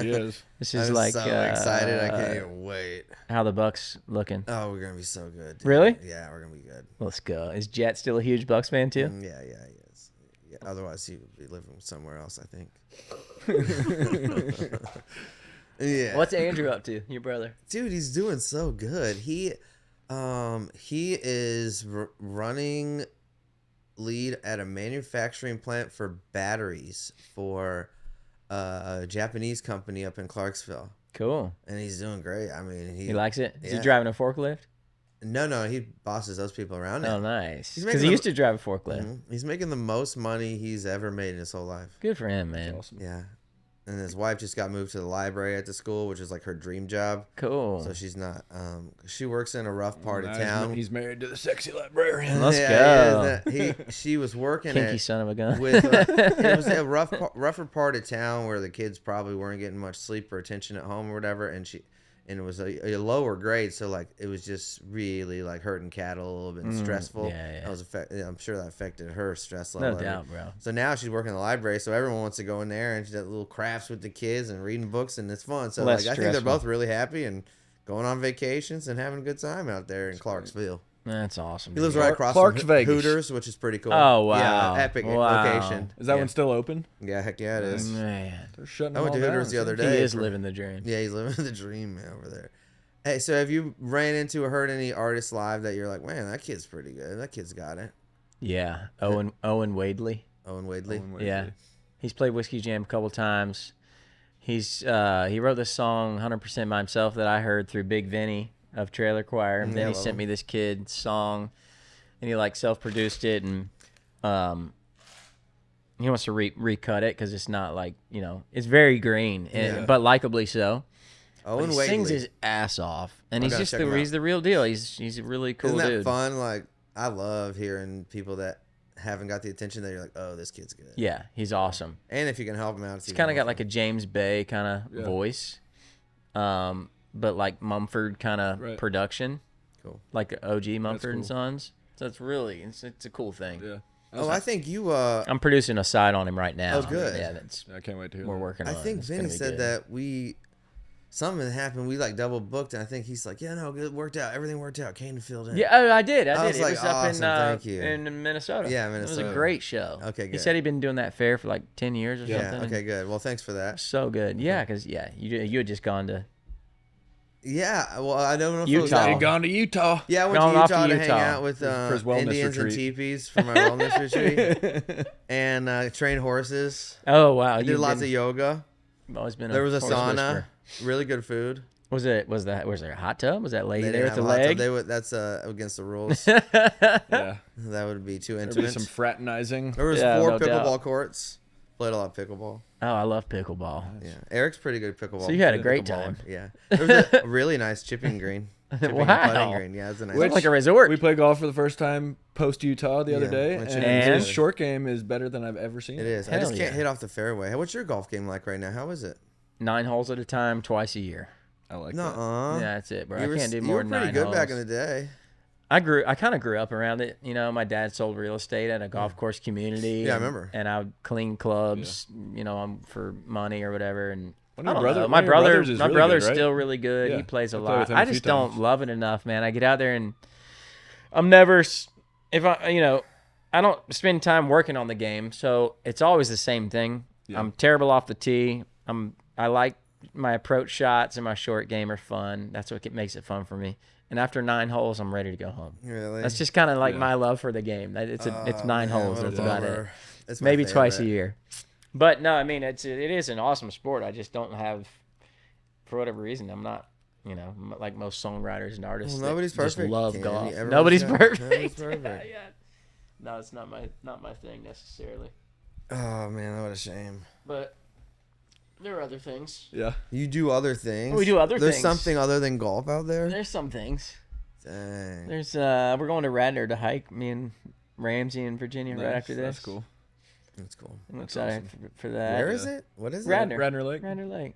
He is. this is I'm like so excited. I can't even wait. how the Bucks looking. Oh, we're gonna be so good. Dude. Really? Yeah, we're gonna be good. Let's go. Is Jet still a huge Bucks fan too? Yeah, he is. Yeah, otherwise he would be living somewhere else, I think. Yeah. What's Andrew up to? Your brother? Dude, he's doing so good. He is running lead at a manufacturing plant for batteries for a Japanese company up in Clarksville, Cool. and he's doing great. I mean, He likes it. Is he yeah. driving a forklift? No, he bosses those people around now. Oh, nice. He's Because making he used to drive a forklift. Mhm. He's making the most money he's ever made in his whole life. Good for him, man. Awesome. Yeah. And his wife just got moved to the library at the school, which is like her dream job. Cool. So she's not. She works in a rough part of Nice. town. He's married to the sexy librarian. Let's Yeah, go. he is. She was working Kinky at son of a gun. with. It was a rougher part of town where the kids probably weren't getting much sleep or attention at home or whatever, and it was a lower grade, so like it was just really like hurting cattle, a little bit stressful. yeah. That was I'm sure that affected her stress level. No doubt, bro. So now she's working in the library, so everyone wants to go in there, and she does little crafts with the kids and reading books, and it's fun. So Less like I think they're stressful. both really happy and going on vacations and having a good time out there in Clarksville. That's awesome. He lives dude. right across Clark's from Vegas. Hooters, which is pretty cool. Oh, wow. Yeah, epic Wow. location. Is that yeah. one still open? Yeah, heck yeah, it is. Man, They're shutting I went them to all Hooters down, the other he day. is for- living the dream. Yeah, he's living the dream, man, over there. Hey, so have you ran into or heard any artists live that you're like, man, that kid's pretty good. That kid's got it. Yeah. Owen Wadley. Owen Wadley. Yeah. He's played Whiskey Jam a couple times. He wrote this song 100% by himself that I heard through Big Vinny of Trailer Choir, and then Yeah, he well. sent me this kid's song, and he like self-produced it, and he wants to recut it because it's not like, it's very green, Yeah. but likably so. Owen He Wadley. sings his ass off, and I he's gotta just check him out. he's the real deal. He's a really cool Isn't that dude. fun? Like, I love hearing people that haven't got the attention that you're like, oh, this kid's good. Yeah, he's awesome. And if you can help him out, He's kind of got like a James Bay kind of Yeah. voice, but like Mumford kind of Right. production. Cool. like OG Mumford and cool. Sons. So it's a cool thing. Yeah. Oh, I think you. I'm producing a side on him right now. Oh, good. Yeah, that's I can't wait to hear we're that. working I on. think It's gonna Vinny be said good. that something happened. We like double booked, and I think he's like, yeah, no, it worked out. Everything worked out. Canaan filled in. Yeah, oh, I did. I It was like, was up awesome, thank you. in Minnesota. Yeah, It was Minnesota. a great show. Okay, He good. said he'd been doing that fair for like 10 years or Yeah. something. Okay, good. Well, thanks for that. So good. Yeah, because you had just gone to Yeah. Well, I don't know if Utah. it was Hey, that. gone to Utah. Yeah, I went Going to off to Utah to hang Utah. out with For his wellness Indians and retreat. teepees for my wellness retreat, and train horses. Oh wow, I did lots of yoga. Always been. There was a horse sauna. whisperer. Really good food. Was there a hot tub? Was that lady They there didn't with the have a hot tub. leg? They would. That's against the rules. Yeah. That would be too There'd intimate. be some fraternizing. There was Yeah, 4 no pickleball doubt. courts. Played a lot of pickleball. Oh, I love pickleball. Yeah, Eric's pretty good pickleball. So you had a Yeah, great pickleball. time. Yeah, there was a really nice chipping green. Chipping and Wow. putting green. Yeah, it's a nice. Which- Like a resort. We played golf for the first time post Utah the other Yeah, day, went and shooting his together. short game is better than I've ever seen. It is. I Hell just can't yeah. hit off the fairway. Hey, what's your golf game like right now? How is it? 9 holes at a time, twice a year. I like that. Nuh-uh. Yeah, that's it, bro. You I were, can't do you more were than pretty 9 good holes. back in the day. I kind of grew up around it. You know, my dad sold real estate at a golf course community. Yeah, I and- remember. And I would clean clubs, for money or whatever. And One I of don't your know. brother- My one of your brother, brothers is my really brother's good, right? still really good. Yeah, He plays a I played with lot. him a I few just don't times. love it enough, man. I get out there and I'm never if I don't spend time working on the game, so it's always the same thing. Yeah. I'm terrible off the tee. I like my approach shots and my short game are fun. That's what makes it fun for me. And after 9 holes, I'm ready to go home. Really? That's just kind of like Yeah. my love for the game. It's 9 man, holes. what a That's about it. bummer. It's my Maybe twice a favorite. year. But no, I mean it is an awesome sport. I just don't have, for whatever reason, I'm not. Like most songwriters and artists. Well, nobody's that just perfect. love Can't golf. everyone's Nobody's got- perfect. nobody's perfect. Yeah. No, it's not my thing necessarily. Oh man, what a shame. But there are other things. Yeah. You do other things. We do other There's things. something other than golf out there. There's some things. Dang. There's we're going to Radnor to hike. Me and Ramsey in Virginia right Nice. after this. That's cool. That's cool. I'm That's excited for that. Where is it? What is it? Radnor. Radnor Lake, Radnor Lake.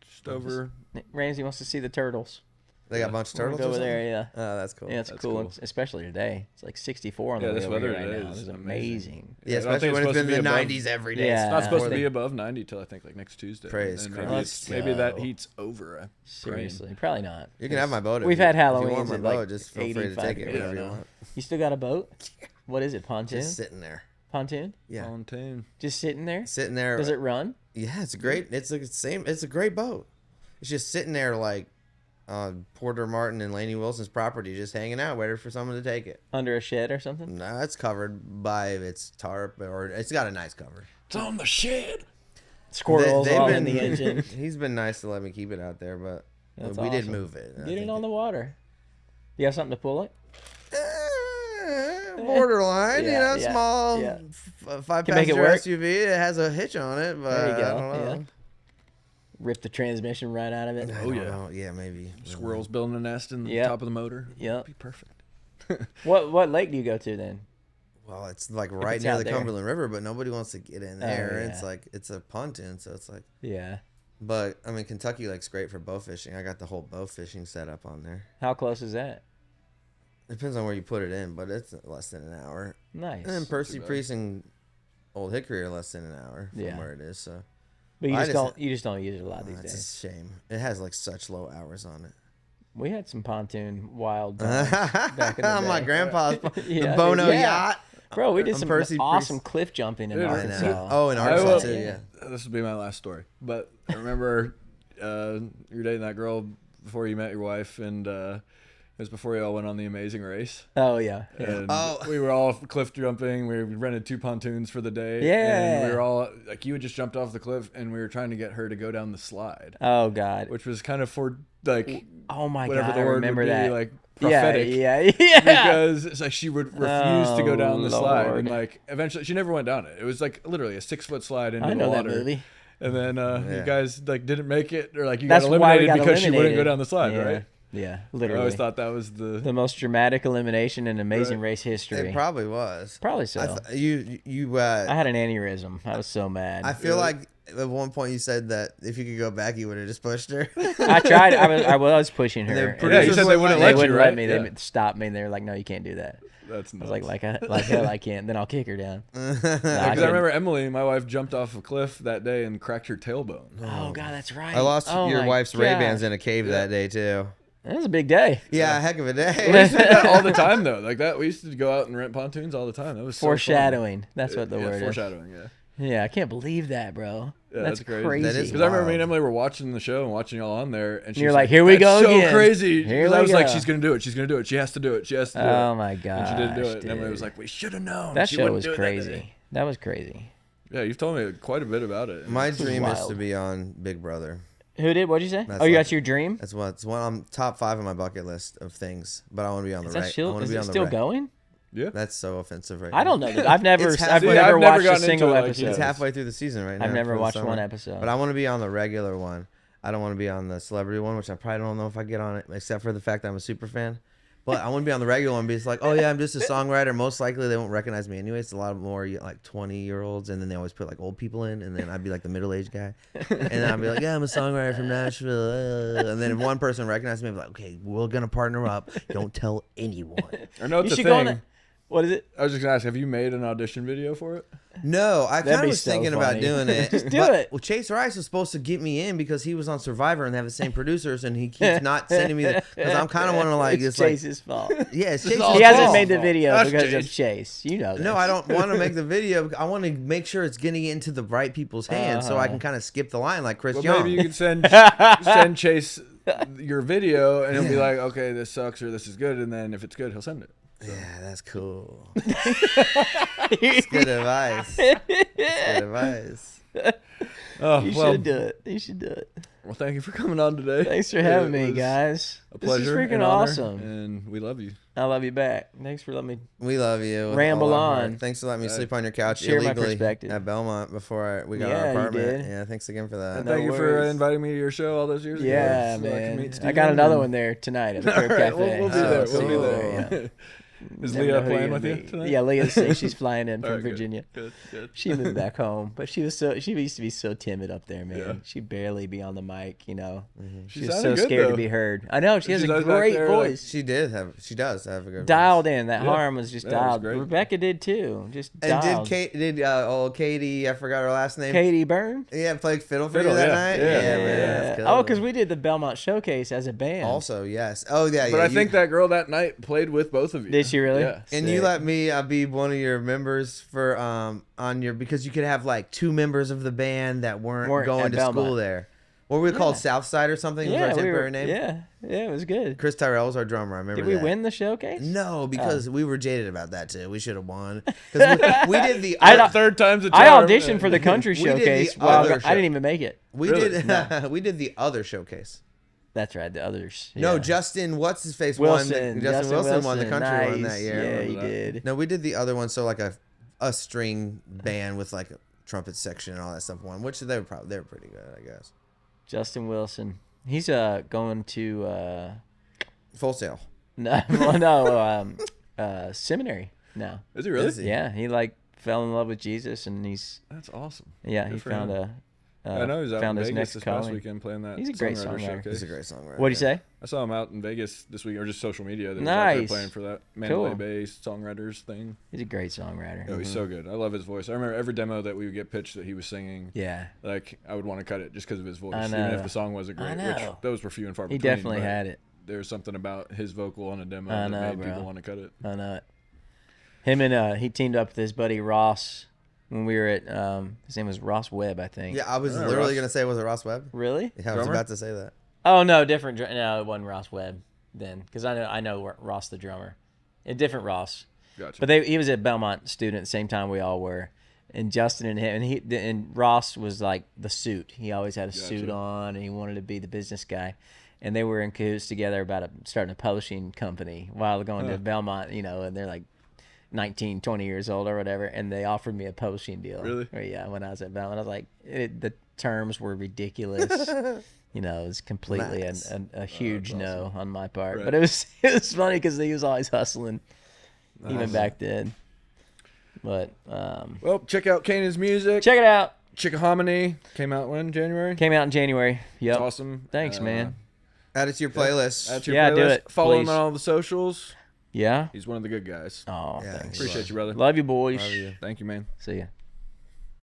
just over. Ramsey wants to see the turtles. They got a bunch of We're turtles. gonna go or over there, something? yeah. Oh, that's cool. Yeah, it's That's cool, cool. especially today. It's like 64 on the Yeah, way this over weather here right today now. is It's amazing. amazing. Yeah, I don't especially think when it's it's been in the supposed to be 90s every day. Yeah. It's not supposed to Before be they- above 90 till I think like next Tuesday. Praise and Christ. maybe that Let's heat's over. I'm Seriously, praying. probably not. You can have my boat. We've if you- had if you Halloweens want my at, like, boat, just feel free to 85 take it years whenever you now. want. You still got a boat? What is it? Pontoon? Just sitting there. Pontoon? Yeah. Pontoon. Just sitting there? Sitting there. Does it run? Yeah, it's great. It's the same. It's a great boat. It's just sitting there like Porter Martin and Laney Wilson's property, just hanging out, waiting for someone to take it. Under a shed or something? No, it's covered by its tarp, or it's got a nice cover. It's on the shed. Squirrels They've all been- in the engine. He's been nice to let me keep it out there, but That's we did awesome. move it. Get it on the water. You have something to pull it? Borderline, Yeah, yeah, small yeah. 5 Can make it passenger work. SUV. It has a hitch on it, but There you go, I don't know. yeah. Rip the transmission right out of it. I Oh, don't yeah. know. Yeah, maybe. Squirrels building a nest in the Yep. top of the motor. Yep. Be perfect. What lake do you go to then? Well, it's like right it's near out the there. Cumberland River, but nobody wants to get in there. yeah. It's like it's a pontoon, so it's like. Yeah. But I mean, Kentucky Lake's great for bow fishing. I got the whole bow fishing set up on there. How close is that? Depends on where you put it in, but it's less than an hour. Nice. And then Percy bad. Priest and Old Hickory are less than an hour from Yeah. where it is. So But you I just just- don't use it a lot these it's days. a shame. It has like such low hours on it. We had some pontoon wild times back in the day. My grandpa's Yeah, the Bono yeah. yacht. Bro, we did I'm some Percy awesome Priest. cliff jumping in Dude, I Arkansas. know. Oh, in I Arkansas will- too. Yeah. This will be my last story. But I remember you were dating that girl before you met your wife, and it was before you all went on the Amazing Race. Oh yeah. And Oh. we were all cliff jumping. We rented 2 pontoons for the day. Yeah. And we were all like, you had just jumped off the cliff, and we were trying to get her to go down the slide, Oh god. which was kind of for like Oh my whatever god. the I word remember would be, that. like prophetic. Yeah. Yeah. Because it's like she would refuse to go down the Oh, slide, Lord. and like eventually she never went down it. It was like literally a 6-foot slide into I know the that water. movie. And then you Yeah. guys like didn't make it, or like you That's got why we eliminated got because she wouldn't go eliminated. down the slide, Yeah. right? Yeah. I Literally. always thought that was the The most dramatic elimination in Amazing Right. Race history. It probably was. Probably so. You I had an aneurysm. I was so mad. I feel like At one point, you said that if you could go back, you would have just pushed her. I tried. I was pushing her. And Yeah, you said they wouldn't They let you, wouldn't right? let me. They Yeah. stopped me. And they were like, "No, you can't do that." That's I nuts. was like hell, I can't. Then I'll kick her down. Because I remember Emily, my wife, jumped off a cliff that day and cracked her tailbone. Oh God, that's right. I lost Oh, your my wife's God. Ray-Bans in a cave that day too. That was a big day. Yeah, a heck of a We day. used to do that all the time, though. Like that, we used to go out and rent pontoons all the time. That was so fun. Foreshadowing. That's what the word is. Foreshadowing. Yeah. Yeah, I can't believe that, bro. Yeah, that's crazy. crazy. That is Because I remember me and wild. Emily were watching the show and watching y'all on there, and You're she's like, "Here we go "That's so again. crazy." Here Because I we was like, go. "She's gonna do it. She's gonna do it. She has to do it. She has to do it." Oh my God. And she didn't do it. And Emily was like, "We should have known." That She show wouldn't was do it that crazy. day. That was crazy. Yeah, you've told me quite a bit about it. My dream is wild. to be on Big Brother. Who did? What'd you say? That's Oh, you like- got your dream? That's what it's one on top 5 on my bucket list of things. But I want to be on the Is that right. I still, want to is be it on the still right. going? Yeah. That's so offensive right I don't know. I've never, It's I've halfway- never I've never watched a gotten into single it like episode. you. It's halfway through the season right now. I've never for the watched summer. one episode. But I want to be on the regular one. I don't want to be on the celebrity one, which I probably don't know if I get on it, except for the fact that I'm a super fan. But I want to be on the regular one. Be it's like, oh yeah, I'm just a songwriter. Most likely they won't recognize me anyway. It's a lot more like 20-year-olds, and then they always put like old people in, and then I'd be like the middle-aged guy, and then I'd be like, yeah, I'm a songwriter from Nashville, and then if one person recognized me, I'd be like, okay, we're gonna partner up. Don't tell anyone. I know You it's a should go on thing. a, what is it? I was just gonna ask, have you made an audition video for it? No, I That'd kind of be was so thinking about funny. doing it. Just do but- it. Well, Chase Rice was supposed to get me in because he was on Survivor and they have the same producers, and he keeps not sending me because I'm kind of want to like It's it's like Chase's fault. yeah, it's This is Chase's all He hasn't fault. made the video That's because of Chase. Chase. You know that. No, I don't want to make the video. I want to make sure it's getting into the right people's hands so I can kind of skip the line like Chris Well, Young. maybe you could send Chase your video, and he'll be like, "Okay, this sucks," or "This is good," and then if it's good, he'll send it. Yeah, that's cool. That's good advice. That's good advice. Oh You well. should do it. You should do it. Well, thank you for coming on today. Thanks for having It me, was guys. A pleasure. This is freaking and honor, awesome. and we love you. I love you back. Thanks for letting me. We love you. with Ramble all our heart. on. Thanks for letting me sleep on your couch Share my illegally perspective. at Belmont before we got Yeah, our you apartment. did. Yeah, thanks again for that. And No thank you for worries. inviting me to your show all those years ago. Yeah, so I could man. meet I Steven got another and- one there tonight at the All Curb right, Cafe. we'll be Oh, there. cool. We'll be there. Yeah. Is Never Leah know who playing you're with gonna you meet. tonight? Yeah, Leah's she's flying in All from right, good, Virginia. Good. She moved back home, but she used to be so timid up there, man. Yeah. She'd barely be on the mic, you know. She She was so sounded good, scared though. to be heard. I know she has She's a always back great there, like, voice. She does have a good Dialed in. That Yeah. harm was just Yeah, it was dialed. great. Rebecca did too. Just And dialed. Katie, I forgot her last name. Katie Byrne? Yeah, played fiddle for Fiddle, you that yeah. night. Yeah. Man, that's Oh, killed because it. we did the Belmont Showcase as a band. Also, yes. Oh, yeah. But yeah, I think that girl that night played with both of you. Did she really? Yeah. And you Sick. let me be one of your members for on your because you could have like 2 members of the band that weren't going at to Belmont. school there. What were we called? Yeah. Southside or something? Was Yeah, our we temporary were, name? yeah, it was good. Chris Tyrell was our drummer. I remember. Did we that. win the showcase? No, because we were jaded about that too. We should have won. 'Cause we did the. I other- don't- Third time's a I charm. auditioned for the country We did the showcase. other I show. didn't even make it. we Really? did. We did the other showcase. That's right, the others. No, yeah. Justin. What's his face? Wilson. Won. Justin Wilson won the country nice. one that year. Yeah, remember he that. did. No, we did the other one. So like a string band with like a trumpet section and all that stuff won, which they were pretty good, I guess. Justin Wilson. He's going to Full Sail. seminary now. Is he really? Is he? Yeah, he like fell in love with Jesus, and he's That's awesome. he Good for found him. a I know he was out in found his Vegas next this past calling. weekend playing that. He's a great songwriter songwriter. showcase. He's a great songwriter. What'd you say? I saw him out in Vegas this week, or just social media. That was out there Nice. playing for that Mandalay Cool. Bay songwriters thing. He's a great songwriter. Oh, he's so good. I love his voice. I remember every demo that we would get pitched that he was singing. Yeah, Like I would want to cut it just because of his voice, I even know. if the song wasn't I great. Which know. those were few and far he between. definitely but had it. There's something about his vocal on a demo I that know, made bro. people want to cut it. I know it. Him and he teamed up with his buddy Ross when we were at his name was Ross Webb, I think. Yeah, I was Yeah, literally Ross. gonna say, was it Ross Webb? Really? Yeah, I was Drummer? about to say that. Oh no, different. No, it wasn't Ross Webb then, because I know Ross the drummer, a different Ross. Gotcha. But he was a Belmont student at the same time we all were, and Justin and him and Ross was like the suit. He always had a suit Gotcha. on, and he wanted to be the business guy. And they were in cahoots together about starting a publishing company while going to Belmont, and they're like 19, 20 years old or whatever, and they offered me a publishing deal. Really? Or, yeah, when I was at Belmont, I was like, the terms were ridiculous. It was completely Nice. a huge that's no on my part. Right. But it was funny because he was always hustling, even back then. But Well, check out Canaan's music. check it out. Chickahominy came out when? January? Came out in January. Yep. That's awesome. Thanks, man. Add it to your playlist. Add to your Yeah, playlist. do it, Follow him please. on all the socials. Yeah. He's one of the good guys. Oh, Yeah, thanks. Appreciate you, brother. Love you, boys. Love you. Thank you, man. See ya.